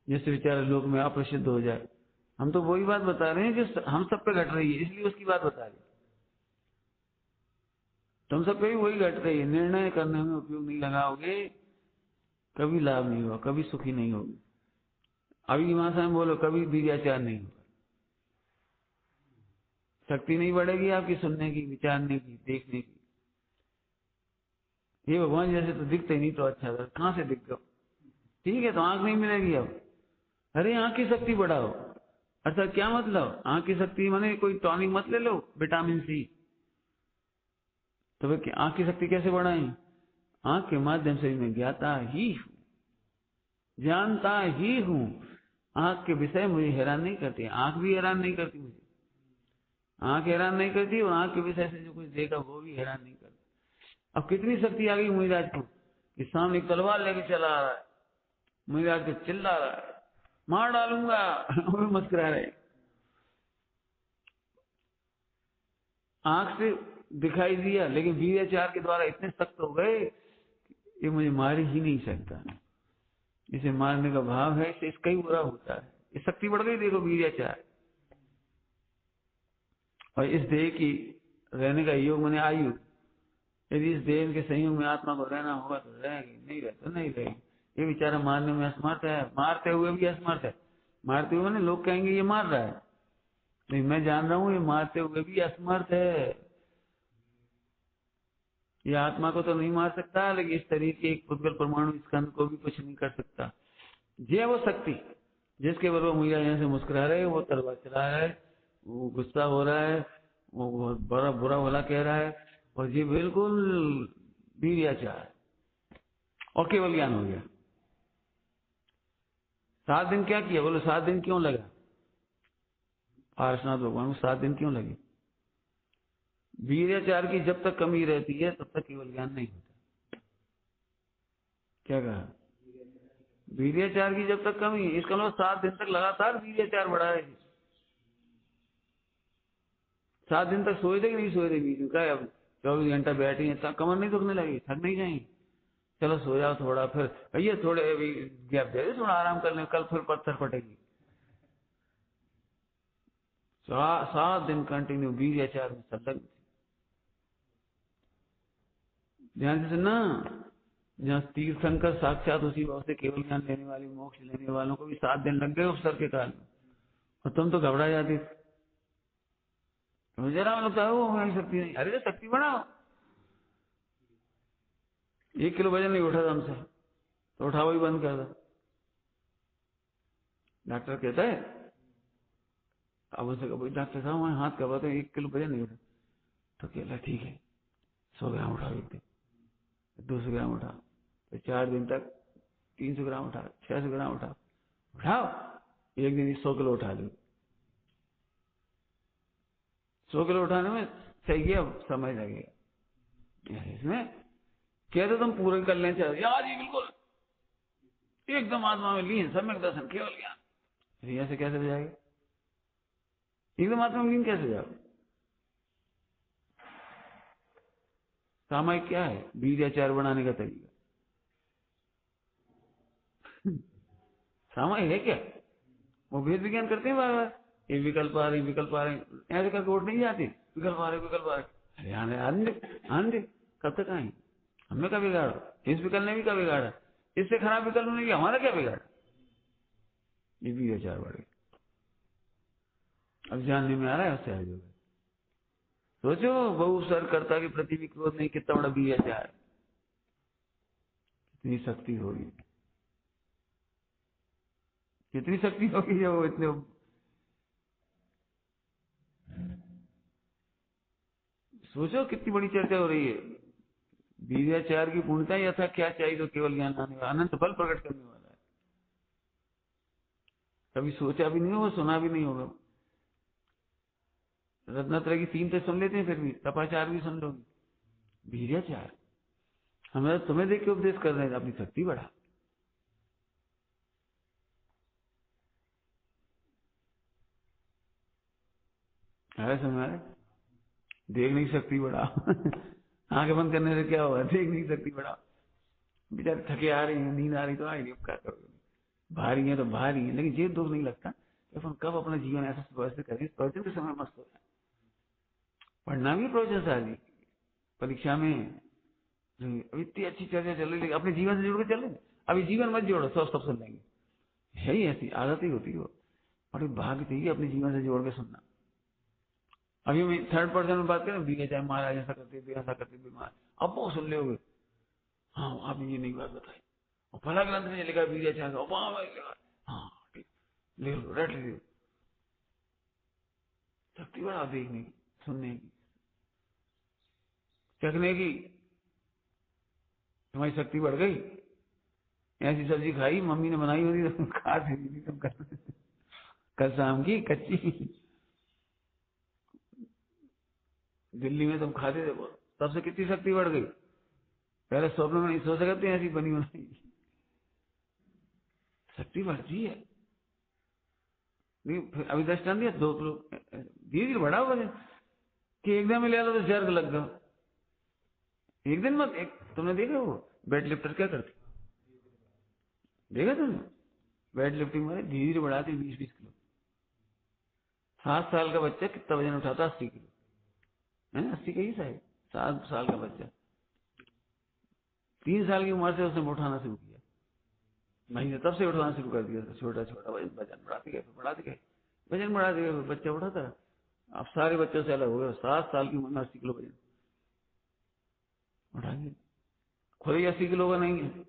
जिससे बेचारे लोग में अप्रसिद्ध हो जाए। हम तो वही बात बता रहे हैं जो हम सब पे घट रही है, इसलिए उसकी बात बता रहे। तुम सब पे भी वही घट रही है। निर्णय करने में उपयोग नहीं लगाओगे, कभी लाभ नहीं होगा, कभी सुखी नहीं होगी। अभी की भाषा में बोलो, कभी बीजाचार नहीं होगा, शक्ति नहीं बढ़ेगी आपकी सुनने की, विचारने की, देखने की। ये भगवान जैसे तो दिखते ही नहीं तो अच्छा था, कहाँ से दिख गए? ठीक है तो आंख नहीं मिलेगी अब, अरे आंख की शक्ति बढ़ाओ। अच्छा क्या मतलब? आंख की शक्ति माने कोई टॉनिक मत ले लो, विटामिन सी। तो वे आंख की शक्ति कैसे बढ़ाएं? आंख के माध्यम से मैं ज्ञाता ही हूँ, जानता ही हूँ। आंख के विषय मुझे हैरान नहीं करते, आंख भी हैरान नहीं करती मुझे, आंख हैरान नहीं करती और आंख के विषय से जो कुछ देखा वो भी हैरान नहीं करती। अब कितनी शक्ति आ गई मुनिराज को कि सामने तलवार लेके चला आ रहा है, मुनिराज को चिल्ला रहा है मार डालूंगा, वो मुस्कुरा रहे। आंख से दिखाई दिया लेकिन वीर्याचार के द्वारा इतने सख्त हो गए ये मुझे मार ही नहीं सकता, इसे मारने का भाव है, इसे इसका ही बुरा होता है। ये शक्ति बढ़ गई, देखो वीर्याचार। और इस देह की रहने का योग माने आयु, यदि इस देह के संयोग में आत्मा को रहना होगा तो रहेगी, नहीं रहे तो नहीं रहेगी। ये बेचारा मारने में असमर्थ है, मारते हुए भी असमर्थ है। मारते हुए ना लोग कहेंगे ये मार रहा है, नहीं मैं जान रहा हूँ ये मारते हुए भी असमर्थ है। ये आत्मा को तो नहीं मार सकता, लेकिन इस शरीर के एक पुद्गल परमाणु स्कंद को भी कुछ नहीं कर सकता। ये वो शक्ति जिसके बल वो मुझे यहाँ से मुस्कुरा रहे, वो तलवार चला रहा है, वो गुस्सा हो रहा है, वो बड़ा बुरा भला कह रहा है, और ये बिल्कुल वीर्याचार और केवल ज्ञान हो गया। 7 दिन क्या किया? बोलो 7 दिन क्यों लगा? पार्श्वनाथ भगवान को 7 दिन क्यों लगे? वीर्याचार की जब तक कमी रहती है तब तक केवल ज्ञान नहीं होता। क्या कहा? वीर्याचार की जब तक कमी, इसका मतलब 7 दिन तक लगातार वीर्याचार बढ़ा है। 7 दिन तक सोए थे कि नहीं सोए थे? बीच में क्या अब 24 घंटा बैठे हैं, कमर नहीं दुखने लगी, थक नहीं जाएंगे? चलो सो जाओ थोड़ा, फिर भैया थोड़े अभी गैप दे दे, थोड़ा आराम कर ले, कल फिर पत्थर फटेगी। 7 दिन कंटिन्यू वीर्याचार में संलग्न। ध्यान से सुनना, जहाँ तीर्थंकर साक्षात उसी भाव से केवल ज्ञान लेने वाले, मोक्ष लेने वालों को भी 7 दिन लग गए उपसर के काल में, और तुम तो घबरा जाती थी। मुझे जरा लगता है वो हमारी शक्ति नहीं, अरे शक्ति बढ़ाओ। 1 किलो वजन नहीं उठा था हमसे तो उठाओ ही बंद कर दो। डॉक्टर कहता है, अब उनसे कहा डॉक्टर साहब हमारे हाथ का बताओ 1 किलो वजन नहीं उठा, तो कहला ठीक है 100 ग्राम उठाओ, एक दिन 200 ग्राम उठाओ, फिर 4 दिन तक 300 ग्राम उठाओ, 600 ग्राम उठाओ, उठाओ, एक दिन 100 किलो उठा लो। 100 किलो उठाने में सही है, अब समय लगेगा। इसमें कहते तुम पूरे कर लें चाहे यार जी बिल्कुल एकदम आत्मा में लीन, सम्यक दर्शन, केवल ज्ञान, यहाँ से कैसे हो जाएगा? एकदम आत्मा में लीन कैसे जाओ? सामायिक क्या है? वीर्याचार बढ़ाने का तरीका सामायिक है क्या? वो भेद विज्ञान करते हैं बार बार, ये विकल्प आ रहे, विकल्प आ रहे, ऐसे करके वोट नहीं जाती, विकल्प आ रहे, विकल्प आ रहे, अरे आंधे आंधे कब तक आएंगे? हमें क्या बिगाड़ा? इस विकल्प ने भी क्या बिगाड़ा? इससे खराब विकल्प ने भी हमारा क्या बिगाड़ा? ये भी विचार बढ़ गए। अब जानने में आ रहा है उससे आगे। सोचो बहु सर कर्ता के प्रति भी क्रोध नहीं, कितना बड़ा भी विचार, कितनी शक्ति होगी, कितनी शक्ति होगी जब वो इतने। सोचो कितनी बड़ी चर्चा हो रही है। वीर्याचार की पूर्णता या था क्या चाहिए तो केवल ज्ञान आने वाला, अनंत बल प्रकट करने वाला है। कभी सोचा भी नहीं होगा, सुना भी नहीं होगा। रत्नत्रय की 3 तो सुन लेते हैं, फिर भी तपाचार भी सुन लोगे। वीर्याचार हमें तुम्हें देख के उपदेश कर रहे हैं, अपनी शक्ति बढ़ा। है समझ में? देख नहीं सकती बढ़ा। आंखें बंद करने से क्या होगा? देख नहीं सकती बढ़ा। बेचारे थके आ रही है, नींद आ रही तो आ रही, अब क्या करोगे? भारी है तो भारी है, लेकिन ये दुख नहीं लगता कि अपन कब अपना जीवन ऐसा व्यवस्थित करें। प्रवचन के समय मस्त हो जाए, पढ़ना भी प्रवचन से आदि परीक्षा में। अब इतनी अच्छी चर्चा चल रही, अपने जीवन से जुड़ के चले। अभी जीवन मत जोड़ो, सब सुन लेंगे। है ही ऐसी आदत ही होती है। और भाग्य चाहिए अपने जीवन से जोड़ के सुनना। अभी मैं थर्ड पर्सन में बात करें, बीए चाहे महाराज ऐसा करते ऐसा करते बीमार, अब वो सुन ले। हाँ आपने ये नहीं बात बताई, और फला ग्रंथ में लिखा बीए चाहे, हाँ ठीक, ले लो रट लो। शक्ति बढ़ा देखने की, सुनने की, चखने की। तुम्हारी शक्ति बढ़ गई। ऐसी सब्जी खाई मम्मी ने बनाई होती तो खा थी तुम कल शाम की कच्ची दिल्ली में तुम खाते थे, तब से कितनी शक्ति बढ़ गई। पहले स्वप्न में नहीं सोच सकते ऐसी बनी बनाई शक्ति बढ़ती है। अभी दृष्टांत दिया 2 किलो, धीरे धीरे बढ़ा वजन कि एकदम में ले लो तो जर्ग लग गया। एक दिन मत तुमने देखा वो वेट लिफ्टर क्या करते? देखा तुमने? वेट लिफ्टिंग में धीरे धीरे बढ़ाते 20-20 किलो। 7 साल का बच्चा कितना वजन उठाता? 80 किलो है, 80 का ही शायद। 7 साल का बच्चा 3 साल की उम्र से उसने उठाना शुरू किया। महीने तब से उठाना शुरू कर दिया। छोटा छोटा वजन बढ़ाते गए, बढ़ाते गए, वजन बढ़ाते गए, बच्चा उठाता। अब सारे बच्चों से अलग हो गया। 7 साल की उम्र में 80 किलो वजन उठा दिया। खुद ही 80 किलो का नहीं है।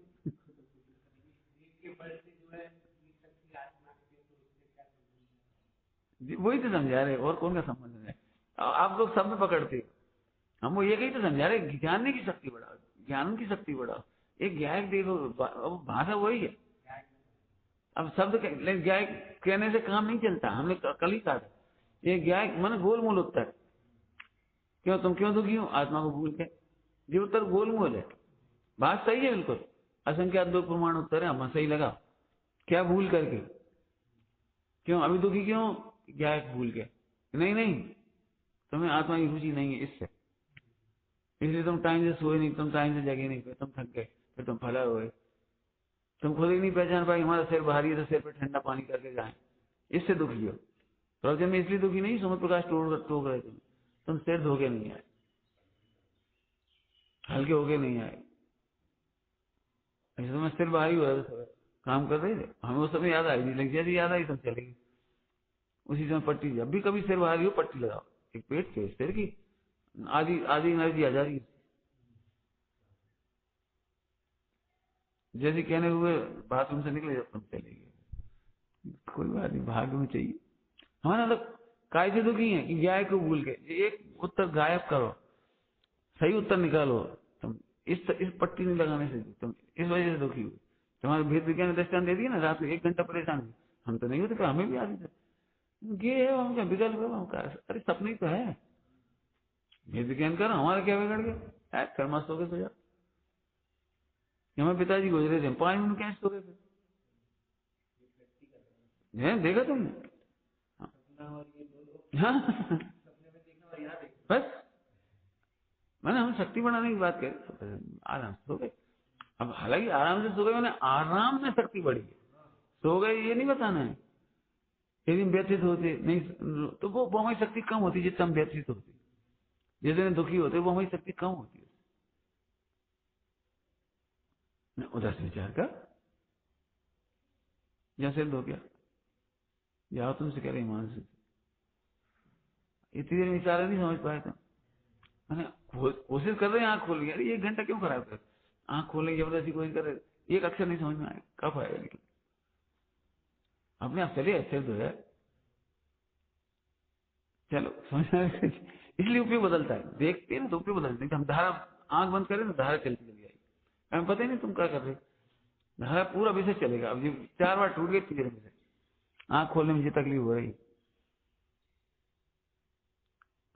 वही तो समझा रहे, और कौन का संबंध है? आप लोग सब में पकड़ते हो। हम वो ये कही तो समझा रहे, जानने की शक्ति बढ़ाओ, ज्ञान की शक्ति बढ़ाओ। एक गायक देखो, भाषा वही है। अब शब्द लेकिन गायक कहने से काम नहीं चलता। हमने कल ही कहा था, ये गायक मन गोलमोल उत्तर। क्यों तुम क्यों दुखी हो? आत्मा को भूल के। ये उत्तर गोलमोल है। बात सही है बिल्कुल, असंख्यात 2 प्रमाण उत्तर है। हम सही लगा, क्या भूल करके? क्यों अभी दुखी क्यों? गायक भूल के? नहीं नहीं, तुम्हें आत्मा की रुचि नहीं है इससे, इसलिए तुम टाइम से सोए नहीं, तुम टाइम से जगे नहीं, तुम थक गए, फिर तुम फला हुए। तुम खुद ही नहीं पहचान पाए हमारा सिर भारी है तो सिर पे ठंडा पानी करके जाए, इससे दुखी हो। प्रवचन में इसलिए दुखी नहीं, सूर्य प्रकाश टोक रहे तुम सिर धोके नहीं आए, हल्के होके नहीं आए। ऐसे तुम्हें सिर भारी हुआ था, काम कर रहे थे, हमें उस समय याद आई नहीं, लेकिन जैसे याद आई तुम चलेगी। उसी समय पट्टी, जब भी कभी सिर भारी हो पट्टी लगाओ, एक पेट के सिर की आधी आधी एनर्जी आ जा रही है। जैसे कहने हुए बाथरूम से निकले जब तुम चलेगी, कोई बात नहीं, भाग्य में चाहिए। हमारा मतलब काय से दुखी है कि गाय को भूल के एक उत्तर गायब करो, सही उत्तर निकालो। तुम इस पट्टी नहीं लगाने से तुम इस वजह से दुखी हुए। तुम्हारे भेद विज्ञान ने दृष्टान दे दिया ना, रात में 1 घंटा परेशान हुए। हम तो नहीं होते, पर हमें भी आदत है। ये है हम क्या बिगड़ गए? हम क्या? अरे सपने तो है, भेद विज्ञान करो, हमारा क्या बिगड़ गया? कर मस्त हो गए तो यार। हमारे पिताजी गुजरे थे, 5 मिनट कैसे सो गए थे? देखा तुमने? हाँ बस मैंने हम शक्ति बढ़ाने की बात करी, आराम से सो गए। अब हालांकि आराम से सो गए, मैंने आराम में शक्ति बढ़ी है। सो गए ये नहीं बताना है। यदि व्यथित होते नहीं तो वो हमारी शक्ति कम होती जितना हम व्यथित होते। जितने दुखी होते वो हमारी शक्ति कम होती है। उधर से विचार कर, जैसे हो गया जाओ तुमसे कह रहे ईमान से, इतनी देर विचार नहीं समझ पाए थे। मैंने कोशिश कर रहे हैं आंख खोल के, अरे 1 घंटा क्यों खराब कर, आंख खोलने की जबरदस्ती कोशिश कर रहे, एक अक्षर नहीं समझ में आया, कब आएगा निकल अपने आप चलिए, अक्षर तो है चलो समझ। इसलिए उपयोग बदलता है, देखते हैं ना तो उपयोग बदलते हैं। हम धारा आंख बंद करें तो धारा चलती चली जाएगी, हमें पता ही नहीं तुम क्या कर रहे हो, धारा पूरा विषय चलेगा। अब ये 4 बार टूट गई तीसरे विषय, आंख खोलने में मुझे तकलीफ हो रही,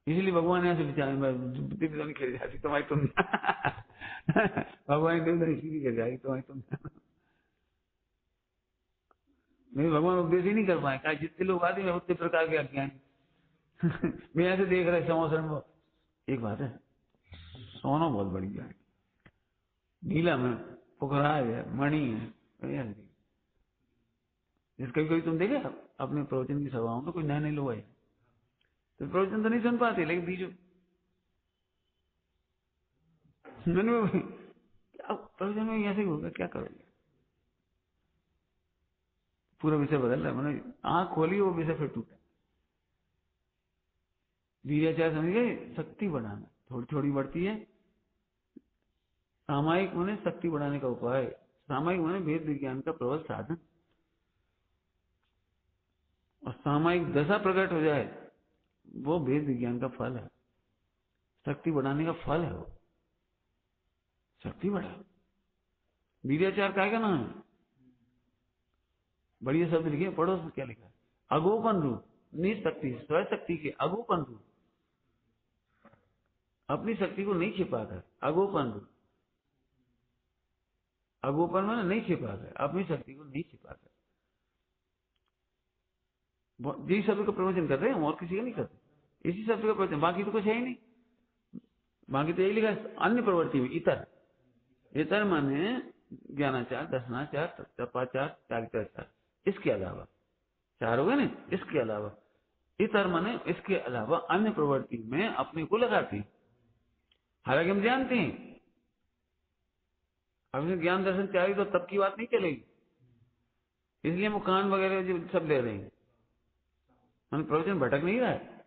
इसलिए भगवान ऐसे विचार नहीं खेल जाती तुम्हारी तुम भगवान इसलिए खेल जाएगी तुम्हारी तुम नहीं, भगवान उपदेश ही नहीं कर पाए, कहा जितने लोग आते हैं उतने प्रकार के अज्ञानी मैं ऐसे देख रहे समाचार में। एक बात है, सोना बहुत बढ़िया है, नीलम है, पुखराज है, मणि है, कभी कभी तुम देखे अपने प्रवचन की सभाओं में कोई नए नए लोग आए तो प्रवचन तो नहीं सुन पाते, लेकिन बीच मैंने प्रवचन में ऐसे ही होगा, क्या करोगे, पूरा विषय बदल रहा है। मैंने आंख खोली वो विषय फिर टूटा। वीर्याचार समझ गए, शक्ति बढ़ाना थोड़ी थोड़ी बढ़ती है। सामायिक माने शक्ति बढ़ाने का उपाय, सामायिक माने वेद विज्ञान का प्रबल साधन, और सामायिक दशा प्रकट हो जाए वो वेद विज्ञान का फल है, शक्ति बढ़ाने का फल है वो, शक्ति बढ़ा। वीर्याचार का नाम है, बढ़िया शब्द लिखे, पढ़ो उसमें क्या लिखा है, अगोपन रूप, निशक्ति स्वशक्ति के अगोपन रूप, अपनी शक्ति को नहीं छिपाकर, अगोपन रूप, अगोपन में नहीं छिपाकर, अपनी शक्ति को नहीं छिपाकर, यही शब्द का प्रवचन कर रहे हैं, और किसी का नहीं करते, इसी शब्द का प्रवचन, बाकी तो कुछ है ही नहीं। बाकी तो यही लिखा है अन्य प्रवृत्ति में, इतर, इतर माने ज्ञानाचार, दर्शनाचार, तपाचार, चारित्राचार, इसके अलावा 4 हो गए ना, इसके अलावा इतर माने इसके अलावा अन्य प्रवृत्ति में अपने को लगाती। हालांकि हम जानते हैं अब ज्ञान दर्शन चाहिए तो तब की बात नहीं चलेगी, इसलिए हम कान वगैरह जो सब ले रहे हैं, हम प्रवचन भटक नहीं रहा है।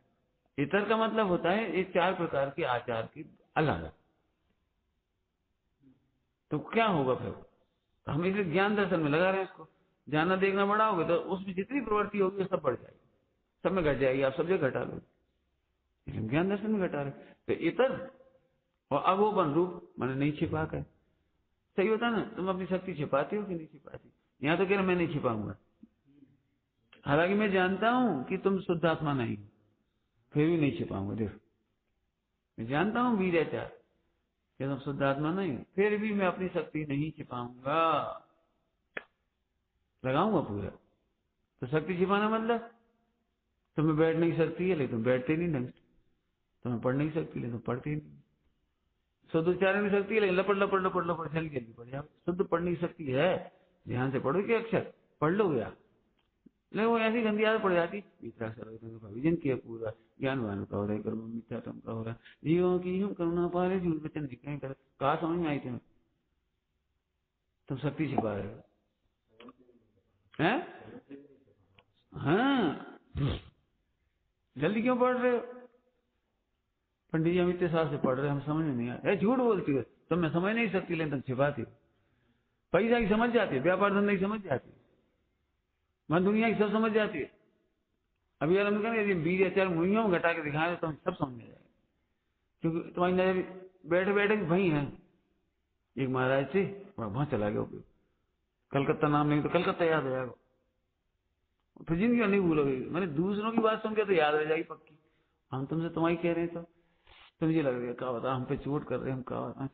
इतर का मतलब होता है ये 4 प्रकार के आचार की अलावा, तो क्या होगा फिर, हम इसे ज्ञान दर्शन में लगा रहे हैं, इसको जानना देखना बढ़ाओगे तो उसमें जितनी प्रवृत्ति होगी सब बढ़ जाएगी, सब में घट जाएगी, आप सब जगह घटा लो, ज्ञान दर्शन में घटा रहे। तो इतर और अगोपन रूप मैंने नहीं छिपा कर, सही होता ना, तुम अपनी शक्ति छिपाती हो कि नहीं छिपाती, यहाँ तो कह रहे मैं नहीं छिपाऊंगा, हालांकि मैं जानता हूं कि तुम शुद्ध आत्मा नहीं, फिर भी नहीं छिपाऊंगा। देखो मैं जानता हूँ वीर्याचार कि तुम शुद्ध आत्मा नहीं, फिर भी मैं अपनी शक्ति नहीं छिपाऊंगा, लगाऊंगा पूरा। तो शक्ति छिपाना मतलब तुम्हें बैठ नहीं सकती है लेकिन तुम बैठते नहीं ढंग से, तुम्हें पढ़ नहीं सकती लेकिन तुम पढ़ती नहीं, शुद्ध उच्चारण नहीं सकती है लेकिन लपड़ लपड़ लपड़ लपड़ जल्दी जल्दी पढ़ जाओ। शुद्ध पढ़ नहीं सकती है, ध्यान से पढ़ो के अक्षर पढ़ लो गया, लेकिन वो ऐसी गंदी आदत पड़ जाती, विजन किया पूरा, ज्ञानवान का हो रहा है, कर्म मिथ्या तुम का हो रहा है, जीवों की हम करुणा पा रहे, झूठ वचन निकले कर, कहा समझ में आई तुम्हें, तुम शक्ति छिपा रहे हो हैं? हाँ, जल्दी क्यों पढ़ रहे हो? पंडित जी हम इतने साल से पढ़ रहे हैं, हम समझ में नहीं आया, झूठ बोलती हो तुम, मैं समझ नहीं सकती लेकिन तुम छिपाती हो। पैसा की समझ जाती है, व्यापार धंधा की समझ जाती है, मन दुनिया की सब समझ जाती है। अभी यार हम कहें वीर्याचार मुनियों में घटा के दिखाए तो हम सब समझ में जाएगा, क्योंकि तुम्हारी नजर बैठे बैठे भाई है, एक महाराज थे वहां चला गया, कलकत्ता नाम नहीं तो कलकत्ता याद हो जाएगा, फिर जिंदगी नहीं भूलोगे। मैंने दूसरों की बात सुन के तो याद रह जाएगी पक्की, हम तुमसे तुम्हारी कह रहे हैं तो मुझे लग रहा है क्या बता, हम पे चोट कर रहे हैं, हम क्या बता,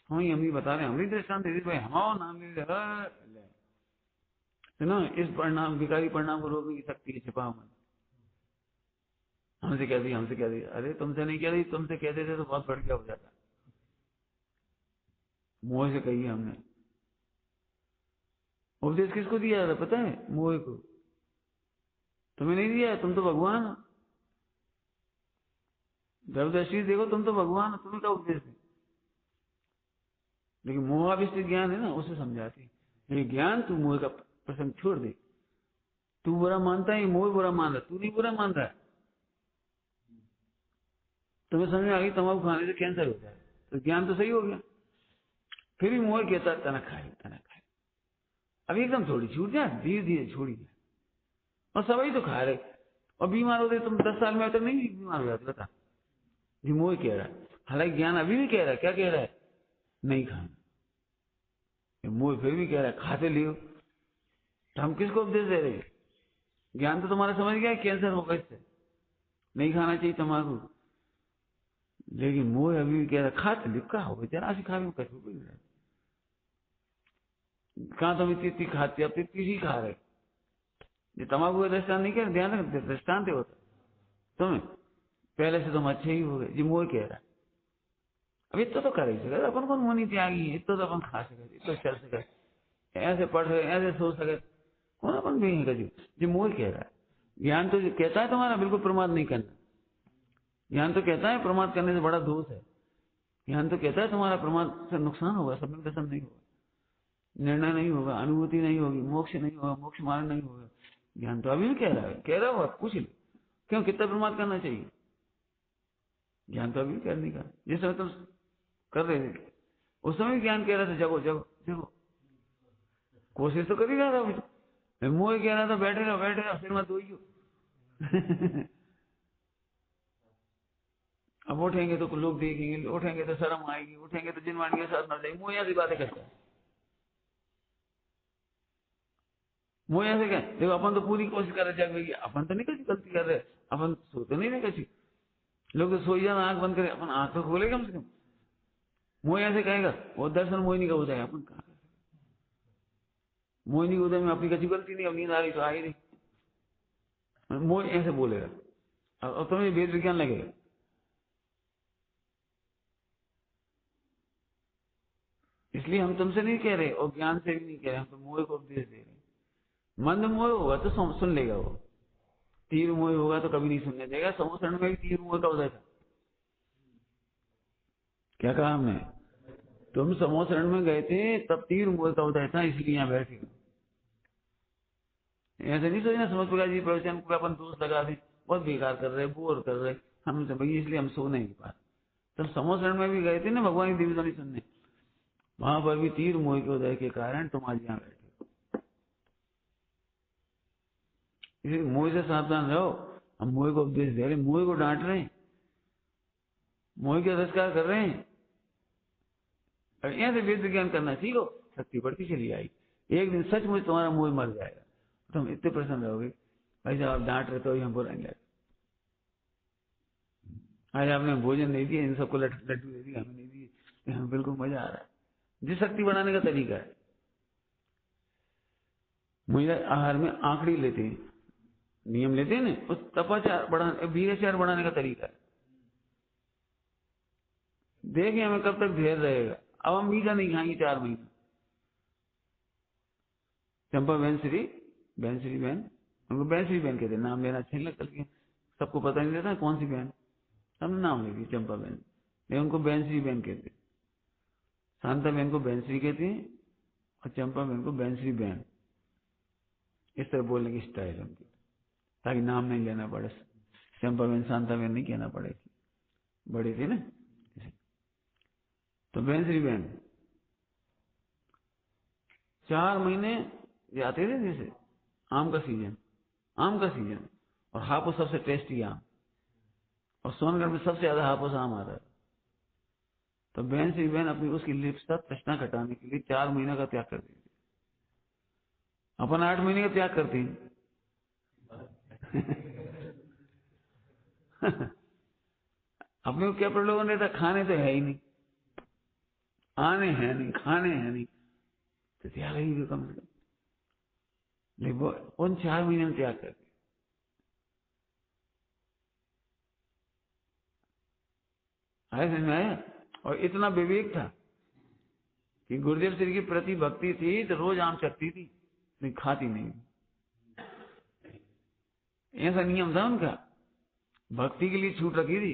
हम ही बता रहे हैं, हमारी दृष्टांत दे दी भाई, हमारा नाम ले ना, इस परिणाम विकारी परिणाम को रोकने की शक्ति है, छिपा मन, हमसे कह दी, हमसे कह दी, अरे तुमसे नहीं कह दी, तुमसे कह देते तो बहुत बढ़िया हो जाता, मोह से कही हमने। उपदेश किसको दिया था पता है? मोह को, तुम्हें नहीं दिया, तुम तो भगवान हो। जब दृष्टि देखो तुम तो भगवान हो, तुम्हें क्या उपदेश है। लेकिन मोहाविष्ट ज्ञान है ना, उसे समझाती ये ज्ञान, तू मोह का प्रसंग छोड़ दे। तू बुरा मानता है, मोह बुरा मान रहा, तू नहीं बुरा मान रहा है। तुम्हें समझ में आ गई तंबाकू खाने से कैंसर होता है, तो ज्ञान तो सही हो गया। फिर भी मोह कहता है तना खाए तना खाए। अभी एकदम थोड़ी छूट जाए, धीरे धीरे छोड़ी जाए। और सभी तो खा रहे, और बीमार होते तुम 10 साल में तक नहीं बीमार हो जाते, बता। ये मोह कह रहा है, हालांकि ज्ञान अभी भी कह रहा है, क्या कह रहा है, नहीं खाना। मोह फिर भी कह रहा है खाते लियो। तो हम किसको उपदेश दे रहे हैं? ज्ञान तो तुम्हारा समझ गया कैंसर होगा इससे, नहीं खाना चाहिए तंबाकू। लेकिन मोह अभी भी कह रहा है खाते लियो, कहा हो जरा सी खा, कहाँ तुम इतनी खाते, अब इतनी ही खा रहे। ये तंबाकू का दृष्टान नहीं कह, ध्यान रखते दृष्टांत होता तुम्हें, पहले से तुम अच्छे ही हो गए। जी मोह कह रहा है अब इतना तो कर ही सके, अपन कौन मोनी त्यागी है, इतना तो अपन खा सके, इतना चल सके, ऐसे पढ़ सके, ऐसे सोच सके, कौन अपन भी नहीं कर। जी मोह कह रहा है। ज्ञान तो कहता है तुम्हारा बिल्कुल प्रमाद नहीं करना। ज्ञान तो कहता है प्रमाद करने से बड़ा दोष है। ज्ञान तो कहता है तुम्हारा प्रमाद से नुकसान होगा, सब दर्शन नहीं होगा, निर्णय नहीं होगा, अनुभूति नहीं होगी, मोक्ष नहीं होगा, मोक्ष मार्ग नहीं होगा। ज्ञान तो अभी भी कह रहा है, कह रहा होगा, पूछ लो क्यों कितना प्रमाद करना चाहिए। ज्ञान तो अभी भी करने का, जिस समय तुम कर रहे थे उस समय ज्ञान कह रहा था जगो जगो जगो, कोशिश तो कर ही रहा था मुझे। मोह कह रहा था बैठे रहो फिर मत धोइयो। अब उठेंगे तो लोग देखेंगे, उठेंगे तो शर्म आएगी, उठेंगे तो जिनवाणी के साथ मर जाएगी। मोह ऐसी बातें करता है। मोह ऐसे क्या, देखो अपन तो पूरी कोशिश कर रहे जागने की, अपन तो नहीं कभी गलती कर रहे, अपन सोते नहीं कभी। लोग तो सोई जाना आंख बंद करे, अपन आंख तो खोले कम से कम। मोह ऐसे कहेगा वो दर्शन मोहिनी का हो जाएगा, अपन कहा मोहिनी उदय में अपनी कची गलती नहीं, अब नींद आ रही तो आ ही नहीं। मोह ऐसे बोलेगा और तुम्हें वेद विज्ञान लगेगा। इसलिए हम तुमसे नहीं कह रहे और ज्ञान से भी नहीं कह रहे, हम तो मोह को उपदेश दे रहे हैं। मंद मोह होगा तो सुन लेगा वो, तीर मोह होगा तो कभी नहीं सुनने देगा। समोसरण में भी तीर मोह का उदय था। क्या कहा हमने, तुम समोसरण में गए थे तब तीर मोह का उदय था, इसलिए यहाँ बैठे। ऐसे नहीं सोचना समझ प्रकाश जी प्रवचन को अपन दोष लगा दें, बहुत बेकार कर रहे, बोर कर रहे हम तो भाई, इसलिए हम सो नहीं पा। तब समोसरण में भी गए थे ना भगवान की दिव्य वाणी सुनने, वहां पर भी तीर मोह के उदय के कारण तुम आज यहाँ बैठे। इसलिए मोह से सावधान रहो। हम मोह को उपदेश दे रहे, मोह को डांट रहे हैं, मोह के तिरस्कार कर रहे हैं। और यहाँ से वेद विज्ञान करना सीखो, शक्ति बढ़ती चली आएगी। एक दिन सचमुच तुम्हारा मोह मर जाएगा, तुम इतने प्रसन्न रहोगे। भाई साहब आप डांट रहे तो हम बुरा नहीं लगे, आज आपने भोजन नहीं दिया, इन सबको लड्डू दे दिया, हमें नहीं दिए, हमें बिल्कुल मजा आ रहा है। जिस शक्ति बढ़ाने का तरीका है। मुझे आहार में आंकड़ी लेते हैं, नियम लेते हैं ना, उस तपाचार बढ़ाने, वीराचार बढ़ाने का तरीका है। देखें हमें कब तक धैर्य रहेगा। अब हम मीठा नहीं खाएंगे 4 महीने। चंपा बहन श्री बहन, उनको बहन श्री बहन कहते, नाम लेना अच्छा नहीं लगता, लेकिन सबको पता नहीं रहता कौन सी बहन, हमने नाम ले दिया चंपा बहन, लेकिन उनको बहन श्री बहन कहते। शांता बहन को बहन श्री कहते हैं और चंपा बहन को बहन श्री बहन। इस तरह बोलने की स्टाइल उनकी, ताकि नाम नहीं लेना पड़े। चंपा बहन शांता बहन नहीं कहना पड़े, बड़े थे ना। तो बहन श्री बहन 4 महीने जाते थे, जैसे आम का सीजन और हापुस सबसे टेस्टी आम, और सोनगढ़ में सबसे ज्यादा हापुस आम आता है। तो बहन श्री बहन अपनी उसकी लिप्स का तृष्णा घटाने के लिए 4 महीने का त्याग करती थी। अपन 8 महीने का त्याग करते हैं। अपने को क्या प्रलोभन रहता, खाने तो है ही नहीं, आने हैं नहीं, खाने हैं नहीं, तो त्याग ही कम से कम। लेकिन वो उन 4 महीने में त्याग करते। आया समझ में आया। और इतना विवेक था कि गुरुदेव श्री की प्रति भक्ति थी तो रोज आम चखती थी, लेकिन खाती नहीं। ऐसा नियम था उनका, भक्ति के लिए छूट रखी थी।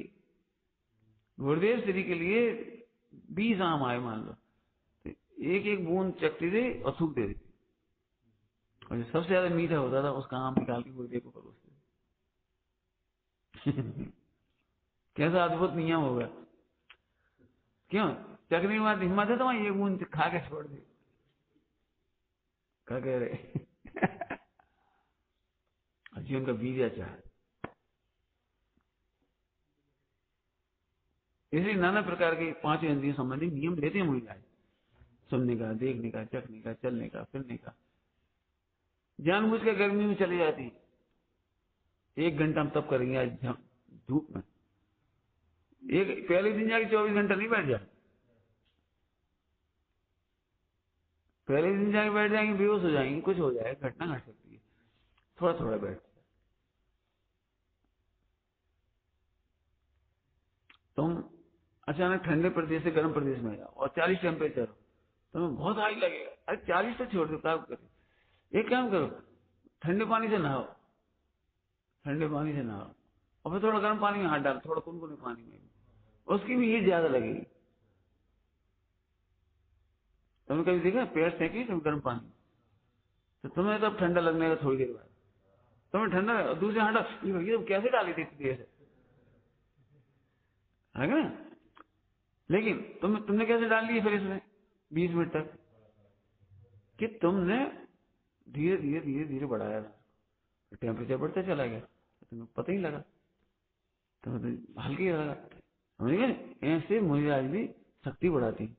गुरुदेव श्री के लिए 20 आम आए मान लो, तो एक एक बूंद चखती थी और थूक दे देती, और जो सबसे ज्यादा मीठा होता था उसका आम निकाल के गुरुदेव को परोसते। कैसा अद्भुत नियम होगा। क्यों? चखने के बाद हिम्मत है तो वहां एक बूंद खा के छोड़ दे, क्या कह रहे। जीवन का बीज अच्छा है। इसलिए नाना प्रकार के 5 इंद्रियों संबंधी नियम लेते हैं मुझे, सुनने का, देखने का, चखने का, चलने का, फिरने का। जानबूझ के गर्मी में चली जाती है, 1 घंटा हम तब करेंगे आज धूप में, एक पहले दिन जाके 24 घंटा नहीं बैठ जाए, पहले दिन जाके बैठ जाएंगे, बेहोश हो जाएंगे, कुछ हो जाए, घटना घट सकती है। थोड़ा थोड़ा बैठ, तुम अचानक ठंडे प्रदेश से गर्म प्रदेश में जाओ और 40 टेम्परेचर हो, तुम्हें बहुत हाई लगेगा। अरे 40 तो छोड़ दो, क्या करो, एक काम करो, ठंडे पानी से नहाओ, ठंडे पानी से नहाओ और फिर थोड़ा गर्म पानी में हाथ डालो, थोड़ा कुनकुने पानी में, उसकी भी हीट ज्यादा लगेगी। तुमने कभी देखा पैर सेके तुम गर्म पानी, तो तुम्हें तब ठंडा लगने का थोड़ी देर बाद, तुम्हें ठंडा, दूसरे हटा, ये भैया तुम कैसे डाली थी इतनी देर से, है ना? लेकिन तुमने कैसे डाल ली फिर इसमें 20 मिनट तक, कि तुमने धीरे धीरे धीरे धीरे बढ़ाया था, टेम्परेचर बढ़ता चला गया, तो तुम्हें पता ही लगा, तुम्हें तो हल्के ही लगा। समझ गए? ऐसे मुनिराज भी शक्ति बढ़ाती है,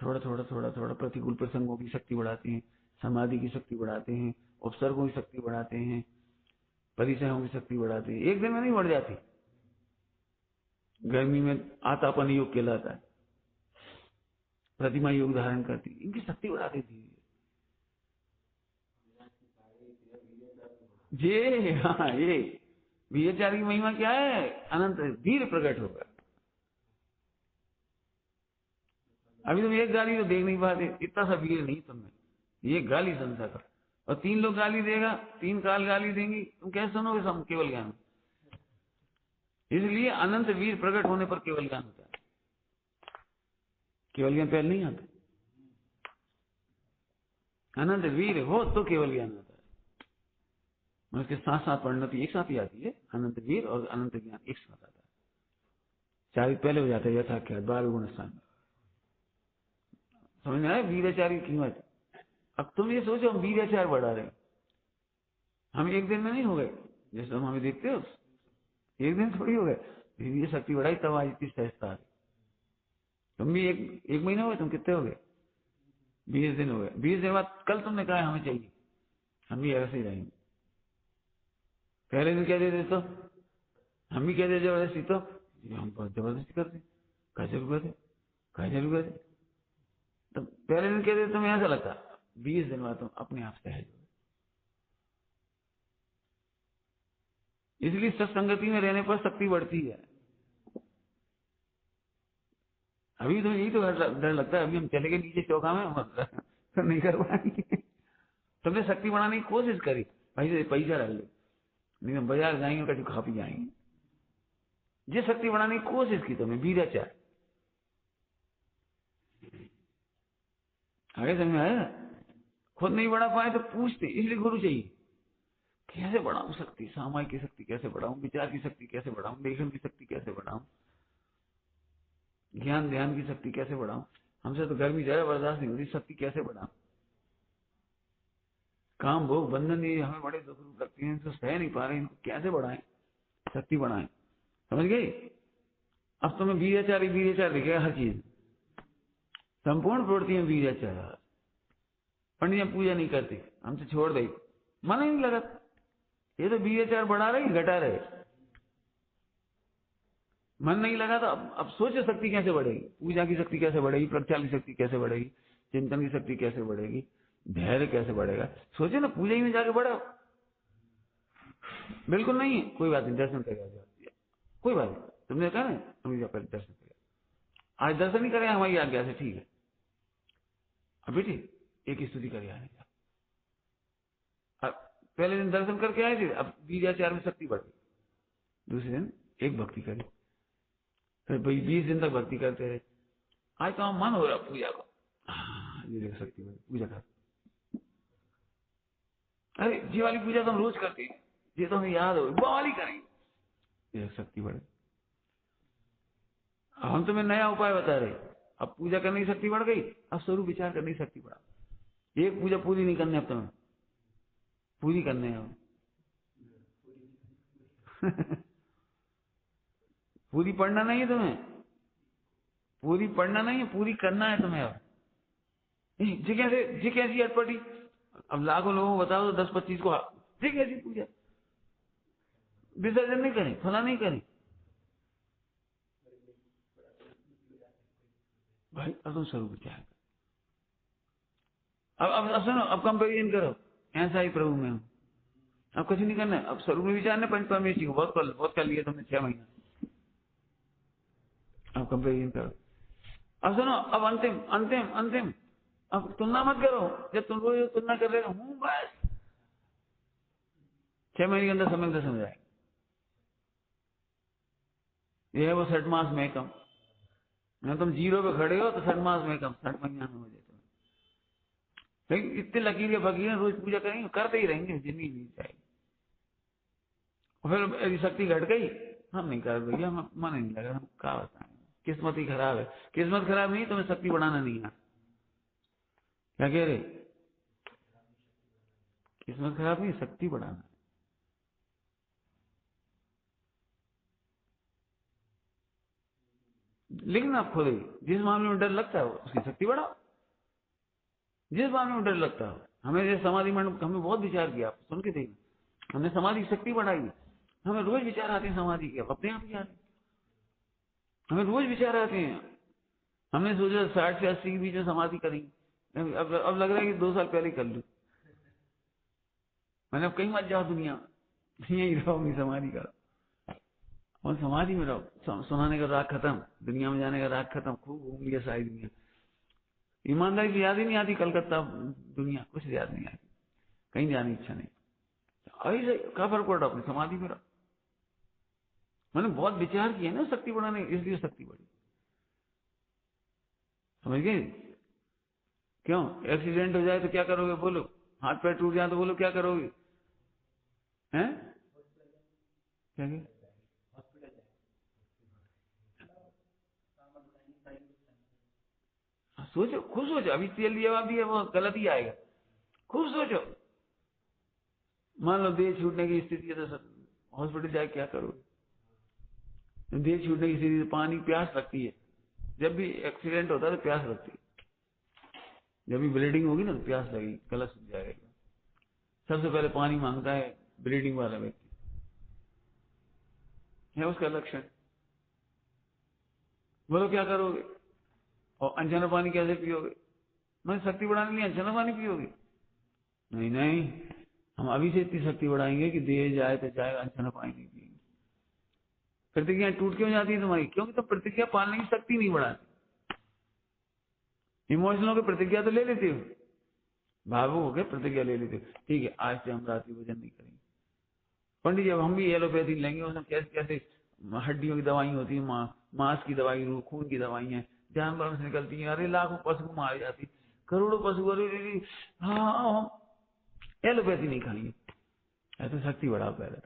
थोड़ा थोड़ा थोड़ा थोड़ा प्रतिकूल प्रसंगों की शक्ति बढ़ाते हैं, समाधि की शक्ति बढ़ाते हैं, उपसर्गों की शक्ति बढ़ाते हैं, परिचयों की शक्ति बढ़ाते हैं। एक दिन में नहीं बढ़ जाती। गर्मी में आतापन योग कहलाता है, प्रतिमा योग धारण करती, इनकी शक्ति बढ़ाती थी ये। हाँ, ये बीजाचार्य की महिमा क्या है? अनंत धीरे प्रकट होगा। अभी तुम एक गाली तो देख नहीं पाते, इतना सा वीर नहीं तुमने, ये गाली संसा का, और 3 लोग गाली देगा, 3 काल गाली देंगी, तुम कैसे सुनोगे? केवल ज्ञान। इसलिए अनंत वीर प्रकट होने पर केवल ज्ञान होता है, केवल ज्ञान पहले नहीं आता। अनंत वीर हो तो केवल ज्ञान होता है। उसके साथ साथ परिणति एक साथ ही आती है, अनंत वीर और अनंत ज्ञान एक साथ आता है। 4 पहले हो जाता है यथाख्यात 12 गुण स्थान। समझ में आया वीराचार्य की कीमत? अब तुम ये सोचो, हम वीराचार बढ़ा रहे हैं, हम एक दिन में नहीं हो गए, जैसे तुम हमें देखते हो, एक दिन थोड़ी हो गए, ये शक्ति बढ़ाई तब आज इतनी सहजता आ गई। तुम भी एक महीना हो गए, तुम कितने हो गए? 20 दिन हो गए। 20 दिन बाद कल तुमने कहा हमें चाहिए, हम भी ऐसे ही रहेंगे। पहले दिन कह देते तो हम भी कह देते जबरदस्ती, तो हम बहुत जबरदस्ती करते, कैसे रुके थे, कैसे रुके थे, तो पहले दिन कह देते तुम्हें ऐसा लगता, 20 दिन बाद तुम अपने आप सहज हो। इसलिए सत्संगति में रहने पर शक्ति बढ़ती है। अभी तो यही तो डर लगता है, अभी हम चले गए नीचे चौका में, तो नहीं कर पाएंगे। तुमने शक्ति बढ़ाने की कोशिश करी, पैसा रख लो, नहीं हम बाजार जाएंगे, कभी खा पी जाएंगे। ये शक्ति बढ़ाने की कोशिश की तुमने, वीराचार। आगे समझ में आया? खुद नहीं बढ़ा पाए तो पूछते, इसलिए गुरु चाहिए। कैसे बढ़ाऊं शक्ति, सामायिक की शक्ति कैसे बढ़ाऊं, विचार की शक्ति कैसे बढ़ाऊं, लेखन की शक्ति कैसे बढ़ाऊं, ज्ञान ध्यान की शक्ति कैसे बढ़ाऊं, हमसे तो गर्मी जरा बर्दाश्त नहीं होती, शक्ति कैसे बढ़ाऊं, काम भोग बंधन ये हमें बड़े दुख लगती है, इनको सह नहीं पा रहे, इनको कैसे बढ़ाएं, शक्ति बढ़ाएं। समझ गई? अब तुम्हें वीराचार दिखेगा हर चीज, संपूर्ण प्रवृत्ति में वीराचार। पंडित पूजा नहीं करती, हमसे छोड़ दे, मन ही नहीं लगा, ये तो वीराचार बढ़ा रहे घटा रहे। मन नहीं लगा तो अब सोचो शक्ति कैसे बढ़ेगी, पूजा की शक्ति कैसे बढ़ेगी, प्रक्षाल की शक्ति कैसे बढ़ेगी, चिंतन की शक्ति कैसे बढ़ेगी, धैर्य कैसे बढ़ेगा। सोचो ना, पूजा ही में जाके बढ़ाओ। बिल्कुल नहीं है, कोई बात नहीं, दर्शन करेगा, कोई बात नहीं, तुमने कहा ना तुम दर्शन करेगा, आज दर्शन ही करेगा हमारी आज्ञा से, ठीक है। अब बेटी एक स्तुति करे आने का, पहले दिन दर्शन करके आए थे, अब वीराचार में शक्ति बढ़ गई, दूसरे दिन एक भक्ति करी, फिर भाई 20 दिन तक भक्ति करते रहे। आज तो मन हो रहा पूजा को, ये देख सकती है पूजा कर। अरे जी वाली पूजा तो हम रोज करते हैं, ये तो हमें याद हो, वो वाली करेंगे, ये शक्ति बढ़े। हम तुम्हें नया उपाय बता रहे, अब पूजा करने की शक्ति बढ़ गई, अब स्वरूप विचार करने की शक्ति बढ़ा। एक पूजा पूरी नहीं करनी अब तुम्हें, पूरी करने है पूरी पढ़ना नहीं है तुम्हें, पूरी पढ़ना नहीं है, पूरी करना है तुम्हें। अब जी कैसी अटपटी, अब लाखों लोगों को बताओ तो 10-25 को जी कैसी पूजा, विसर्जन नहीं करें, फला नहीं करें भाई। अब तुम स्वरूप विचार, अब सुनो, अब कंपेरिजन करो, ऐसा ही प्रभु में हूं, अब कुछ नहीं करना है, अब स्वरूप में विचार ने पंच परमेश्वर को बहुत कर लिया तुमने 6 महीना, अब कंपेरिजन करो। अब सुनो, अब अंतिम अंतिम अंतिम, अब तुलना मत करो, जब तुम रोज तुलना कर रहे हूँ बस 6 महीने के अंदर समझ आए, ये है वो 60 मास में कम। तुम 0 पे खड़े हो तो 60 मास में कम, 60 महीना में हो जाए तुम्हें। लेकिन इतने लकीर फकीर रोज पूजा करेंगे, करते ही रहेंगे जितनी भी चाहिए। फिर यदि शक्ति घट गई, हम नहीं कर भैया, हम मन नहीं लगा, हम क्या बताएं, किस्मत ही खराब है। किस्मत खराब नहीं, तुम्हें शक्ति बढ़ाना नहीं है, क्या कह रहे, किस्मत खराब नहीं, शक्ति बढ़ाना। लेकिन आप खुद ही जिस मामले में डर लगता है उसकी शक्ति बढ़ाओ, जिस मामले में डर लगता है। हमें जैसे समाधि मंडप, हमें बहुत विचार किया, आप सुन के देखिए, हमने समाधि की शक्ति बढ़ाई, हमें रोज विचार आते हैं समाधि के, अपने आप ही आते हैं, हमें रोज विचार आते हैं। हमने सोचा 60 से 80 के बीच में समाधि करेंगे, अब लग रहा है कि 2 साल पहले कर लूं। मैंने अब कहीं मत जाओ दुनिया में, यही रहो, अपनी समाधि करो और समाधि में रहो। सुनाने का राग खत्म, दुनिया में जाने का राग खत्म, खूब घूम लिया सारी दुनिया, ईमानदारी की याद ही नहीं आती, कलकत्ता दुनिया कुछ याद नहीं आती, कहीं जाने की इच्छा नहीं। ऐसे क्या फर्क पड़ रहा, अपनी समाधि में रहो। मैंने बहुत विचार किया ना शक्ति बढ़ाने, इसलिए शक्ति बढ़ी, समझ गए। क्यों, एक्सीडेंट हो जाए तो क्या करोगे बोलो, हाथ पैर टूट जाए तो बोलो क्या करोगे, हैं क्या सोचो, खुद सोचो, अभी तेल जवाब दिया वो गलत ही आएगा, खुद सोचो। मान लो देह छूटने की स्थिति है तो हॉस्पिटल जाए क्या करोगे, देह छूटने की स्थिति, पानी प्यास लगती है, जब भी एक्सीडेंट होता है तो प्यास लगती है, जब भी ब्लीडिंग होगी ना तो प्यास लगेगी, गला सूख जाएगा, सबसे पहले पानी मांगता है ब्लीडिंग वाला व्यक्ति, है उसका लक्षण। बोलो क्या करोगे, और अनजाना पानी कैसे पियोगे, मैं शक्ति बढ़ाने के लिए अनजाना पानी पियोगे, नहीं नहीं, हम अभी से इतनी शक्ति बढ़ाएंगे कि देह जाए तो जाए, अनजाना पानी नहीं पिएंगे। प्रतिज्ञा टूट क्यों जाती है तुम्हारी, क्योंकि तुम प्रतिज्ञा पालने की शक्ति नहीं बढ़ाती। इमोशनल की प्रतिज्ञा तो ले लेते हो, भावुक हो गए प्रतिज्ञा ले लेते हो, ठीक है आज से हम रात्रि भोजन नहीं करेंगे। पंडित जी अब हम भी एलोपैथी लेंगे, उसमें कैसे कैसे हड्डियों की दवाई होती है, मांस की दवाई, खून की दवाई है, जानवर से निकलती है, अरे लाखों पशु मारी जाती, करोड़ों पशु, अरे हाँ हम एलोपैथी नहीं खाएंगे। ऐसे शक्ति बढ़ाओ पहले,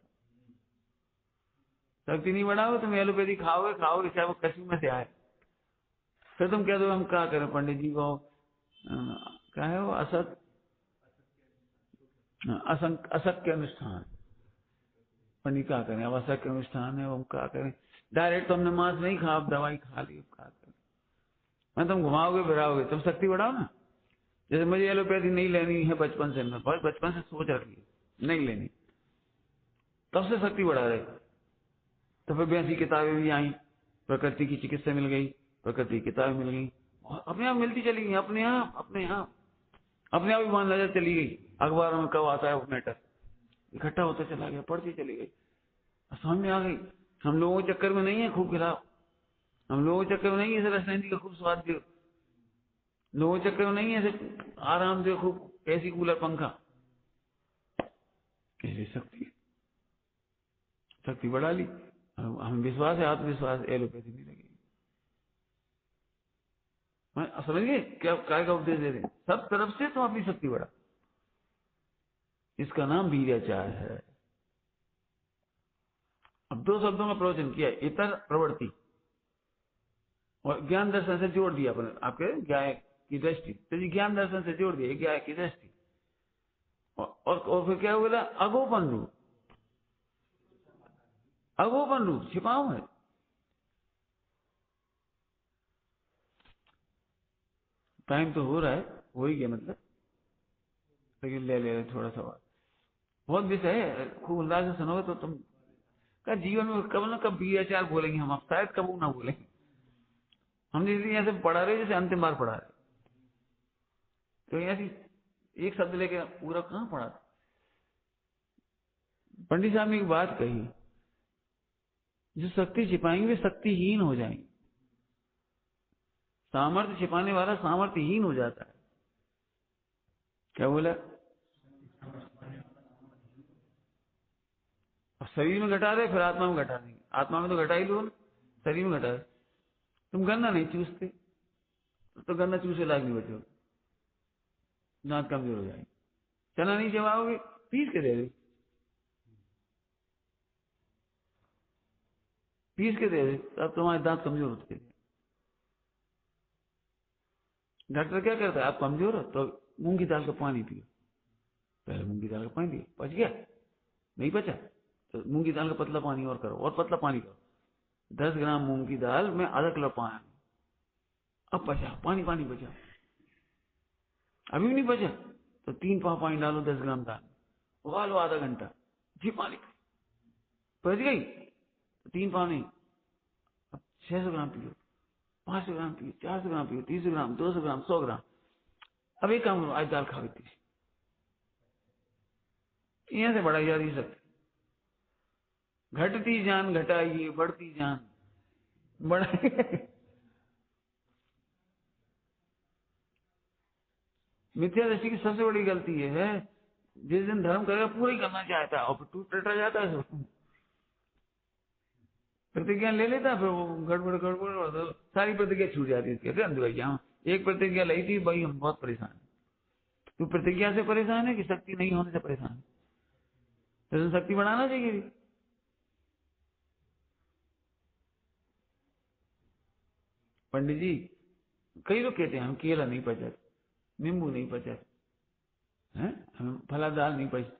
शक्ति नहीं बढ़ाओगे तुम एलोपैथी खाओगे खाओगे, चाहे वो कसी में से आए, फिर तुम कह दो हम क्या करें पंडित जी को, क्या है वो असत असत्य अनुष्ठान, पंडित क्या करें, अब असत्य अनुष्ठान है, हम क्या करें, डायरेक्ट तो हमने मांस नहीं खा, अब दवाई खा ली, अब क्या करें। मैं तुम घुमाओगे फिराओगे, तुम शक्ति बढ़ाओ ना। जैसे मुझे एलोपैथी नहीं लेनी है बचपन से, मैं बहुत बचपन से सोच रखी है नहीं लेनी, तब से शक्ति बढ़ा रहे, तो फिर वैसी किताबें भी आई, प्रकृति की चिकित्सा मिल गई, प्रकृति की किताबें मिल गई, अपने आप मिलती चली गई, अपने आप अपने आप अपने आप ही मान नजर चली गई, अखबारों में कब आता है वो मैटर, इकट्ठा होता चला गया, पढ़ती चली गई, समझ में आ गई। हम लोगों के चक्कर में नहीं है खूब खिलाओ, हम लोगों के चक्कर में नहीं है ऐसे रसनैनी का खूब स्वाद दो, लोगों के चक्कर में नहीं है ऐसे आराम दो खूब, एसी कूलर पंखा, कैसी शक्ति, शक्ति बढ़ा ली। हमें विश्वास है, आत्मविश्वास, एलोपैथी नहीं लगेगी। समझिए क्या काय का उपदेश दे रहे हैं, सब तरफ से तुम अपनी शक्ति बढ़ा। इसका नाम वीर्याचार है। अब 2 शब्दों में प्रवचन किया, इतर प्रवृत्ति और ज्ञान दर्शन से जोड़ दिया अपने आपके ज्ञान की दृष्टि, तो जी ज्ञान दर्शन से जोड़ दिया ज्ञान की दृष्टि। और फिर क्या बोला, अगोपन रूप, अगोपन रूप छिपाओ है। टाइम तो हो रहा है, हो ही गया मतलब, लेकिन ले ले थोड़ा सा और। बहुत विषय है, खूब उल्लास से सुनोगे तो तुम का जीवन में कब ना कब वीराचार बोलेंगे हम, आप शायद कब ना बोलेंगे। हम इसलिए ऐसे पढ़ा रहे जैसे अंतिम बार पढ़ा रहे, तो ऐसी एक शब्द लेके पूरा कहाँ पढ़ा। पंडित साहब ने एक बात कही, जो शक्ति छिपाएंगे वे शक्तिहीन हो जाएंगे, सामर्थ्य छिपाने वाला सामर्थ्यहीन हो जाता है। क्या बोला, अब शरीर में घटा रहे फिर आत्मा में घटा देंगे, आत्मा में तो घटा ही लो ना, शरीर में घटा रहे। तुम गन्ना नहीं चूसते तो गन्ना चूसे लायक नहीं बचोगे, दांत कमजोर हो जाएंगे। चना नहीं चबाओगे, पीस के दे दे, पीस के दे दे, तब तुम्हारे दांत कमजोर होते हैं। डॉक्टर क्या करता है, आप कमजोर हो तो मूंग की दाल का पानी पियो, पहले मूंग की दाल का पानी पियो, पच गया, नहीं पचा तो मूंग की दाल का पतला पानी और करो, और पतला पानी करो, 10 ग्राम मूंग की दाल में आधा किलो पानी, अब पचा, पानी पानी बचा, अभी भी नहीं बचा तो 3 पाव पानी डालो 10 ग्राम दाल, उबालो आधा घंटा, फिर पानी पच गई तो 3 पाव नहीं, अब 600 ग्राम पियो, 500 ग्राम पियो, 400 ग्राम पियो, 300 ग्राम, 200 ग्राम, 100 ग्राम। अब एक काम करो, आज दाल खा लेती, यहाँ से बढ़ाई जा रही सकती, घटती जान घटाइए, बढ़ती जान बढ़ाइए। मिथ्या दृष्टि की सबसे बड़ी गलती ये है, जिस दिन धर्म करेगा पूरा ही करना चाहता है और फिर टूट टटा जाता है, प्रतिज्ञा ले लेता है, फिर वो गड़बड़ गड़बड़ और सारी प्रतिज्ञा छूट जाती है। कहते हैं भाई, यहाँ एक प्रतिज्ञा ली थी भाई, हम बहुत परेशान है। तू प्रतिज्ञा से परेशान है कि शक्ति नहीं होने से परेशान है? तो शक्ति बढ़ाना चाहिए। पंडित जी, कई लोग कहते हैं हम केला नहीं पचा, नींबू नहीं पचा है, हम फला दाल नहीं पचती,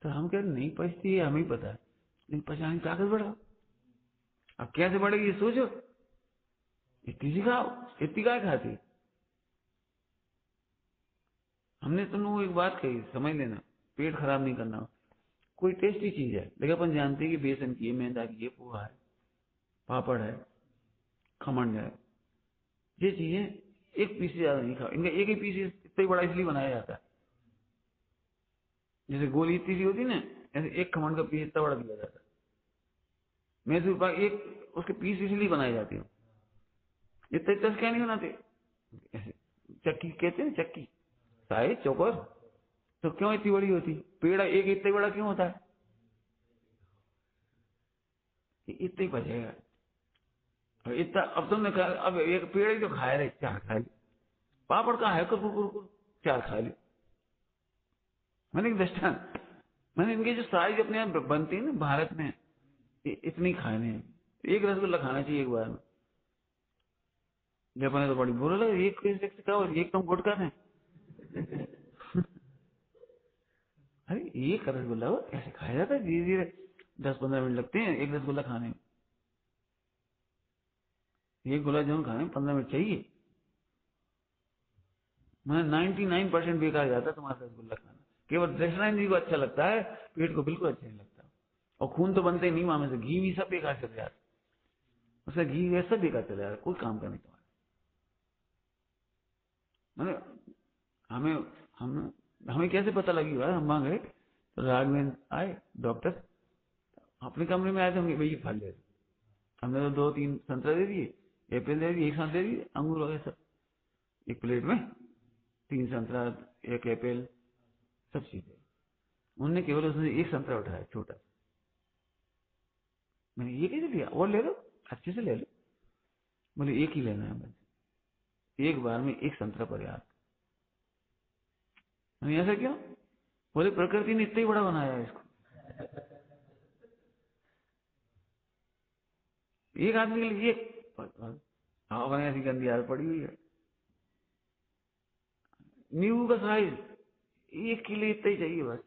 तो हम कहते नहीं पचती है, हमें पता है, लेकिन पचाने की ताकत बढ़ाओ। अब कैसे बढ़ेगी ये सोचो, इतनी सी खाओ, इतनी काय खाती। हमने तुमको एक बात कही, समझ लेना, पेट खराब नहीं करना। कोई टेस्टी चीज है, लेकिन अपन जानते हैं कि बेसन की है, मैदा की है, पोहा है, पापड़ है, खमन है, ये चीजें एक पीस से ज्यादा नहीं खाओ। इनका एक ही पीस इतना ही बड़ा इसलिए बनाया जाता है, जैसे गोली इतनी सी होती है ना, ऐसे एक खमन का पीस इतना बड़ा दिया जाता है। मैसूर पाक एक उसके पीस इसलिए बनाए जाते हैं, इतना इतना क्या नहीं बनाते। ऐसे चक्की कहते हैं, चक्की साइज चौकोर, तो क्यों इतनी बड़ी होती, पेड़ा एक इतना बड़ा क्यों होता है, इतना ही बचेगा। इतना अब तुमने कहा, अब एक पेड़ ही तो खाए रहे, 4 खा ली, पापड़ का है कुर कुर कुर 4 खा ली। मैंने एक दृष्टांत, मैंने इनके जो साइज अपने यहाँ बनती है ना भारत में, इतनी खाने हैं। एक रसगुल्ला खाना चाहिए एक बार में, जब तो बड़ी बुरा लगा, एक कैसे खाओ, एक तुम गुटखा है। अरे एक रसगुल्ला कैसे खाया जाता है, धीरे धीरे 10-15 मिनट लगते हैं एक रसगुल्ला खाने में, एक गुलाब जामुन खाने में 15 मिनट चाहिए। मैं 99% बेकार जाता है तुम्हारा रसगुल्ला खाना, केवल दृष्टान जी को अच्छा लगता है, पेट को बिल्कुल अच्छा नहीं लगता। और खून तो बनते ही नहीं वहां में से, घी भी सब बेकार चले जाता, उसका घी वैसा बेकार चले जाता, कोई काम का नहीं तुम्हारा। मैंने हमें हम हमें कैसे पता लगी हुआ, हम वहां गए तो राघवेंद्र आए डॉक्टर, अपने कमरे में आए थे, हम भैया फल ले, हमने तो 2-3 संतरा दे दिए, एप्पल दे दिए, एक साथ दे दिए, अंगूर वगैरह सब एक प्लेट में, 3 संतरा, एक एप्पल, सब चीजें। उन्होंने केवल उसने एक संतरा उठाया छोटा, मैंने ये कैसे लिया, और ले लो अच्छे से ले लो, बोले एक ही लेना है बस, एक बार में एक संतरा पर्याप्त। ऐसा क्यों? बोले प्रकृति ने इतना ही बड़ा बनाया है इसको। एक आदमी के लिए हवा ऐसी गंदी आदत पड़ी हुई है। नींबू का साइज एक के लिए इतना ही चाहिए बस।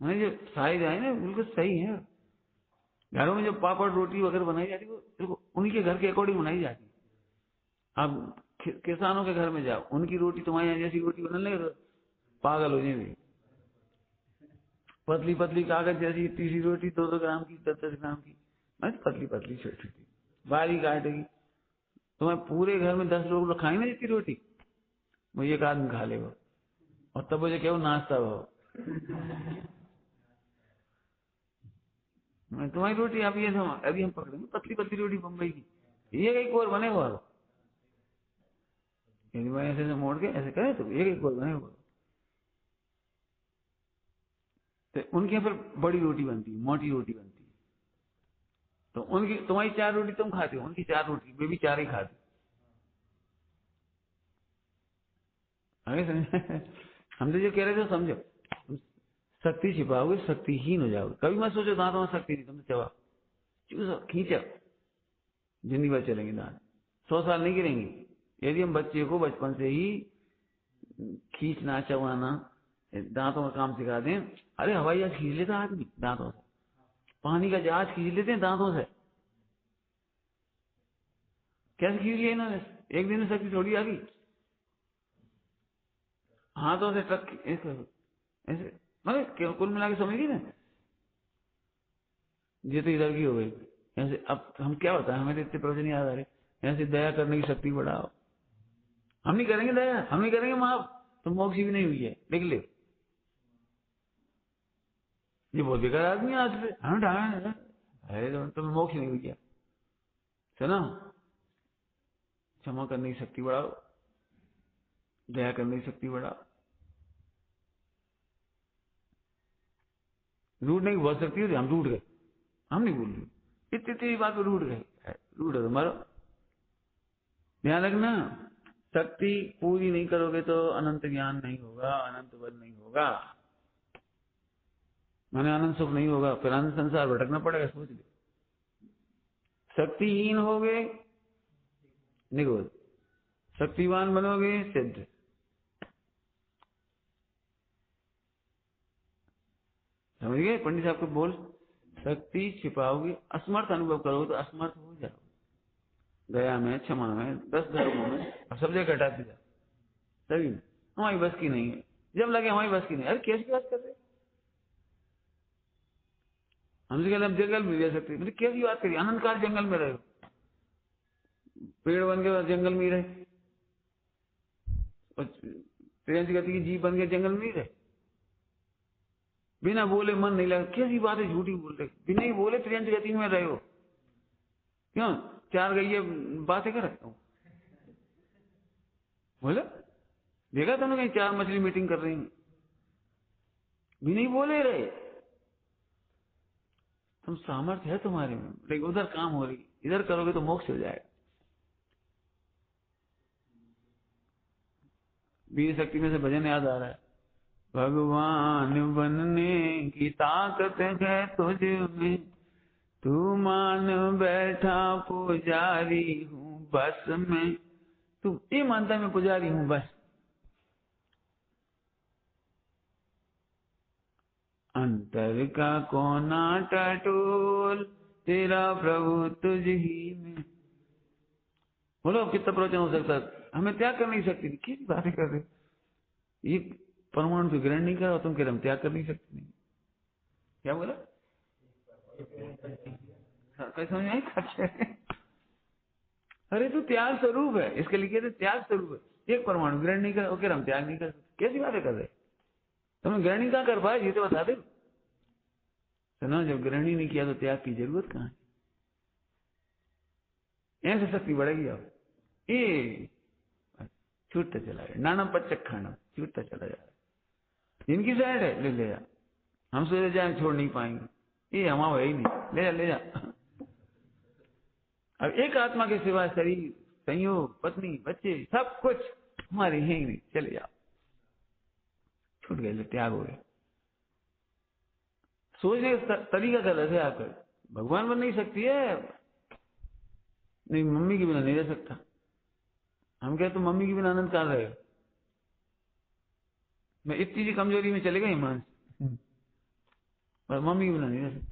जो साइज है ना बिल्कुल सही है। घरों में जो पापड़ रोटी वगैरह बनाई जाती है वो उनके घर के अकॉर्डिंग बनाई जाती है। आप किसानों के घर में जाओ, उनकी रोटी तुम्हारे यहाँ जैसी रोटी बना ले पागल हो जाएंगे। पतली पतली कागज जैसी तीसरी रोटी 2-2 ग्राम की 10-10 ग्राम की, पतली पतली छोटी बारीक आटे की। तुम्हारे पूरे घर में 10 लोग खाएंगे जितनी रोटी वो एक आदमी खा लेगा, और तब मुझे क्या नाश्ता हो। तुम्हारी रोटी आप ये अभी हम पकड़ेंगे पतली पतली रोटी बम्बई की, ये एक और बने हुआ ऐसे मोड़ के ऐसे करे तो एक और बने हुआ। तो उनके यहाँ पर बड़ी रोटी बनती है, मोटी रोटी बनती है। तो उनकी तुम्हारी 4 रोटी तुम खाते हो, उनकी 4 रोटी वे भी 4 ही खाते। हम तो जो कह रहे थे समझो, शक्ति छिपाओगे शक्तिहीन हो जाओगे। कभी मत सोचो दांतों में शक्ति नहीं, तुमने चबा चूसो खींचो, जिंदगी भर चलेंगे दांत, 100 साल नहीं गिरेंगे। यदि हम बच्चे को बचपन से ही खींचना चबाना दांतों का काम सिखा दें। अरे हवाई जहाज खींच लेता आदमी दांतों से, पानी का जहाज खींच लेते हैं दांतों से। कैसे खींच लिया इन्होंने? एक दिन में शक्ति थोड़ी आ गई। हाथों से ट्रक ऐसे मतलब कुल मिला के समझिए ना, ये तो इधर की हो गई। ऐसे अब हम क्या बताएं, हमें तो इतने प्रवचन याद आ रहे। ऐसे दया करने की शक्ति बढ़ाओ। हम नहीं करेंगे दया, हम नहीं करेंगे माफ तो मोक्ष भी नहीं हुई है, देख ले। ये बहुत बेकार आदमी आज से हमें ढाया है तो मोक्ष नहीं हुई क्या? सुनो, क्षमा करने की शक्ति बढ़ाओ, दया करने की शक्ति बढ़ाओ। रूठने की बहुत शक्ति होती, हम रूठ गए, हम नहीं भूल रहे इतनी बात को रूठ गए, रूठ गए मरो। ध्यान रखना, शक्ति पूरी नहीं करोगे तो अनंत ज्ञान नहीं होगा, अनंत बल नहीं होगा, मैंने अनंत सुख नहीं होगा, फिर अनंत संसार भटकना पड़ेगा। सोच ले, शक्तिहीन होगे निगोद, शक्तिवान बनोगे सिद्ध। समझ गए? पंडित साहब को बोल, शक्ति छिपाओगे, असमर्थ अनुभव करोगे तो असमर्थ हो जाओगे। दया में, क्षमा में, 10 धर्मों में, अब सब जगह हटा दिया। तभी हमारी बस की नहीं है, जब लगे हमारी बस की नहीं। अरे कैसी बात कर रहे, हमसे कहते हम जंगल में रह सकते, मतलब कैसी बात करिए? अनंत काल जंगल में रहे, पेड़ बन के जंगल में ही रहे, प्रियंश गति की जीव बन के जंगल में ही रहे, बिना बोले मन नहीं लगा। कैसी बात है, झूठी बोल रहे, बिना ही बोले प्रियंश गति में रहे हो। क्यों 4 गई बातें कर रहे हो? बोले देखा तुमने कहीं 4 मछली मीटिंग कर रही हैं, बिना ही बोले रहे। तुम सामर्थ्य है तुम्हारे में, लेकिन उधर काम हो रही, इधर करोगे तो मोक्ष हो जाएगा। वीर शक्ति में से भजन याद आ रहा है, भगवान बनने की ताकत है तुझ में, तू मान बैठा पुजारी हूँ बस में। तू ये मानता है मैं पुजारी हूँ बस, अंतर का कोना टटोल तेरा प्रभु तुझ ही में। बोलो कितना प्रवचन हो सकता है? हमें त्याग कर नहीं सकती, किस बातें कर रहे? ये परमाणु को ग्रहण नहीं करा, तुम कह रहे हम त्याग कर नहीं सकते। नहीं क्या बोला? कैसे समझ आई? अरे तू त्याग स्वरूप है, इसके लिए त्याग स्वरूप है। एक परमाणु ग्रहण नहीं करा, कह हम त्याग नहीं कर सकते, कैसी बातें कर रहे? तुम्हें ग्रहण ही कहाँ कर पाए, ये तो बता दे। सुनो, जब ग्रहण ही नहीं किया तो त्याग की जरूरत कहाँ है? ऐसे शक्ति बढ़ेगी। अब ये छूटता चला गया, नाना पच्चक खाना छूटता चला जा रहा। इनकी साइड है, ले जा, हम सोचे जाए छोड़ नहीं पाएंगे, ये हमारा है ही नहीं, ले जा ले जा। अब एक आत्मा के सिवा शरीर, संयोग, पत्नी, बच्चे सब कुछ हमारे हैं ही नहीं, चले जाओ, छूट गए, त्याग हो गए। सोचने का तरीका गलत है आपका। भगवान बन नहीं सकती है, नहीं मम्मी के बिना नहीं रह सकता। हम कहते तो मम्मी के बिना आनंद कहाँ रहेगा। मैं इतनी सी कमजोरी में चलेगा ईमान, पर मम्मी के बिना नहीं रह सकता।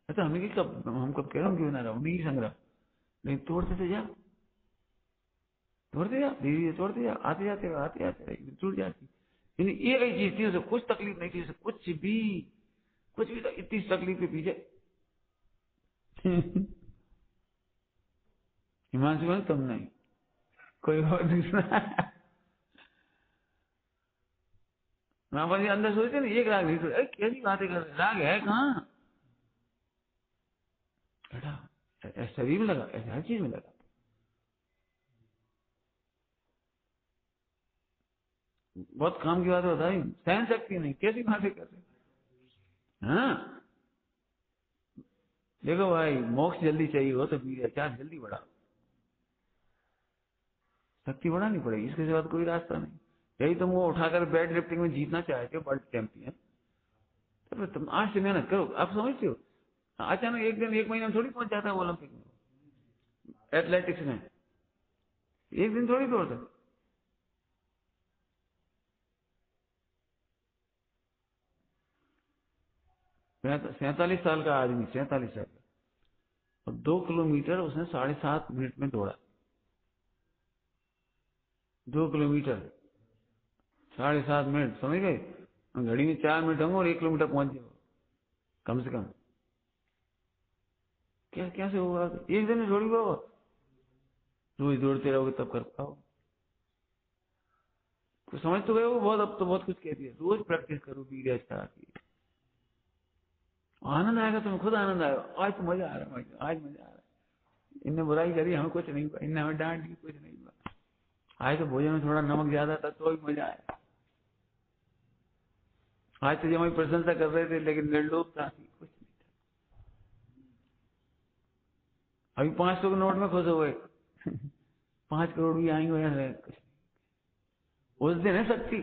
अच्छा हमें कब, हम कब कह रहे हैं उनके बिना रहो, नहीं संग्रह, नहीं तोड़ते थे जा, तोड़ते जा, धीरे धीरे तोड़ते जा, आते जाते टूट जाती। यानी एक ही चीज थी, उसे कुछ तकलीफ नहीं थी, उसे कुछ भी तो इतनी तकलीफ के पीछे हिमांशु में तुम नहीं, कोई और दूसरा। वहां अंदर सोचते ना, एक राग नहीं, कैसी बातें कर रहे, राग है कहाँ बेटा, शरीर में लगा, ऐसे हर चीज में लगा। बहुत काम की बात बताई, सहन शक्ति नहीं, कैसी बातें कर रहे। हाँ देखो भाई, मोक्ष जल्दी चाहिए हो तो चार जल्दी बढ़ा, शक्ति बढ़ानी पड़ेगी, इसके सिवा कोई रास्ता नहीं। यही तुम वो उठाकर वेट लिफ्टिंग में जीतना चाहते हो वर्ल्ड चैंपियन, तो तुम आज से मेहनत करो। आप समझते हो अचानक एक दिन एक महीने में थोड़ी पहुंच जाता है ओलंपिक में, एथलेटिक्स में एक दिन थोड़ी दौड़ता। 47 साल का आदमी, 47 साल का, और 2 किलोमीटर उसने 7.5 मिनट में दौड़ा। 2 किलोमीटर 7.5 मिनट, समझ गए। घड़ी में 4 मिनट होंगे और 1 किलोमीटर पहुंच जाओ कम से कम। क्या कैसे होगा, एक दिन में थोड़ी होगा, रोज दौड़ते रहोगे तब कर पाओ। तो समझ तो गए हो बहुत, अब तो बहुत कुछ कह दिया। रोज प्रैक्टिस करो वीर अच्छा की, आनंद आएगा, तुम्हें खुद आनंद आएगा। आज तो मजा आ रहा है, आज मजा आ रहा है। इनने बुराई करी, हमें कुछ नहीं हुआ, इनने हमें डांट दी, कुछ नहीं हुआ। आज तो भोजन में थोड़ा नमक ज्यादा था तो भी मजा आया। आज तो जब हमारी प्रशंसा कर रहे थे लेकिन निर्लोभ था, कुछ नहीं था। अभी 500 के नोट में खुश हो गए, 5 करोड़ भी आएंगे ऐसे कुछ नहीं। उस दिन है शक्ति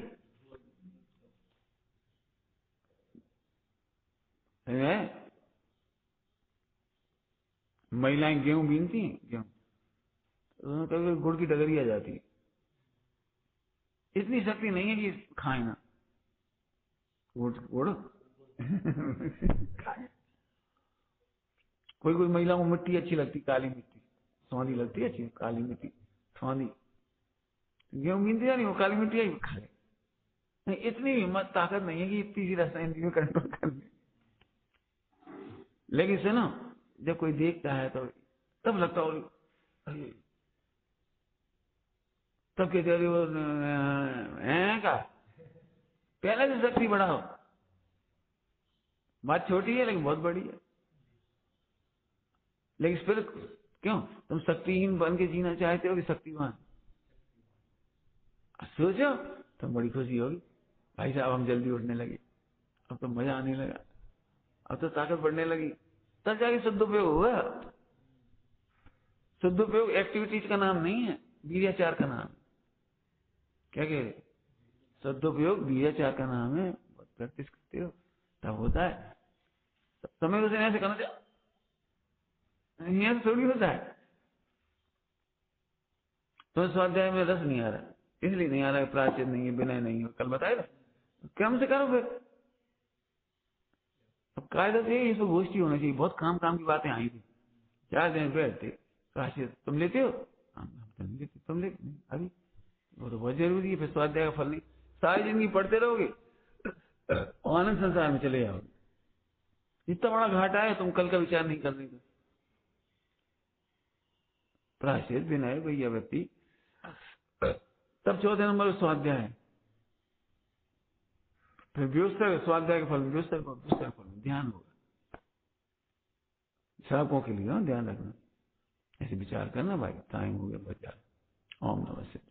है। महिलाएं गेहूं बीनती हैं, गेहूं तो कभी गुड़ की डगरी आ जाती है। इतनी शक्ति नहीं है कि खाए ना गुड़ गुड़। कोई कोई महिला को मिट्टी अच्छी लगती, काली मिट्टी सौंधी लगती है, अच्छी काली मिट्टी सौंधी, गेहूं बीनती है नहीं, वो काली मिट्टी आई खा ले। नहीं, इतनी हिम्मत ताकत नहीं है कि इतनी सी रासायन में कंट्रोल कर ले। लेकिन सुनो, जब कोई देखता है तो तब लगता हो, तब कहते अरे वो का पहले से शक्ति बढ़ाओ। बात छोटी है लेकिन बहुत बड़ी है। लेकिन फिर क्यों तुम शक्तिहीन बन के जीना चाहते हो कि शक्तिवान? सोचो, तो बड़ी खुशी होगी भाई साहब, हम जल्दी उठने लगे, अब तो मजा आने लगा, अब तो ताकत बढ़ने लगी। तब जाके सदुपयोग हुआ। सदुपयोग एक्टिविटीज का नाम नहीं है, वीर्याचार का नाम है। क्या कह रहे? सदुपयोग वीर्याचार का नाम है। प्रैक्टिस करते हो तब होता है। समय उसे ऐसे करना चाहिए, ऐसे थोड़ी होता है। तो स्वाध्याय में रस नहीं आ रहा, इसलिए नहीं आ रहा है, प्राचीन नहीं है, विनय नहीं है, कल बताएगा। क्रम से करो फिर। अब कायदा से ये सब गोष्ठी होना चाहिए। बहुत काम की बातें आई थी, 4 दिन बैठते, प्राचीन तुम लेते हो, हम तो नहीं लेते, तुम लेते नहीं अभी, वो तो बहुत जरूरी है। फिर स्वाध्याय का फल नहीं, सारी जिंदगी पढ़ते रहोगे आनंद संसार में चले जाओगे। इतना बड़ा घाटा है, तुम कल का विचार नहीं करने का। प्रायश्चित, विनय, वैयावृत्ति, तब 14 नंबर स्वाध्याय है। फिर व्युत्सर्ग, स्वाध्याय का फल व्युत्सर्ग, व्युत्सर्ग फल ध्यान होगा। श्रावकों के लिए ध्यान रखना, ऐसे विचार करना। भाई टाइम हो गया, बचा। ओम नमः शिवाय।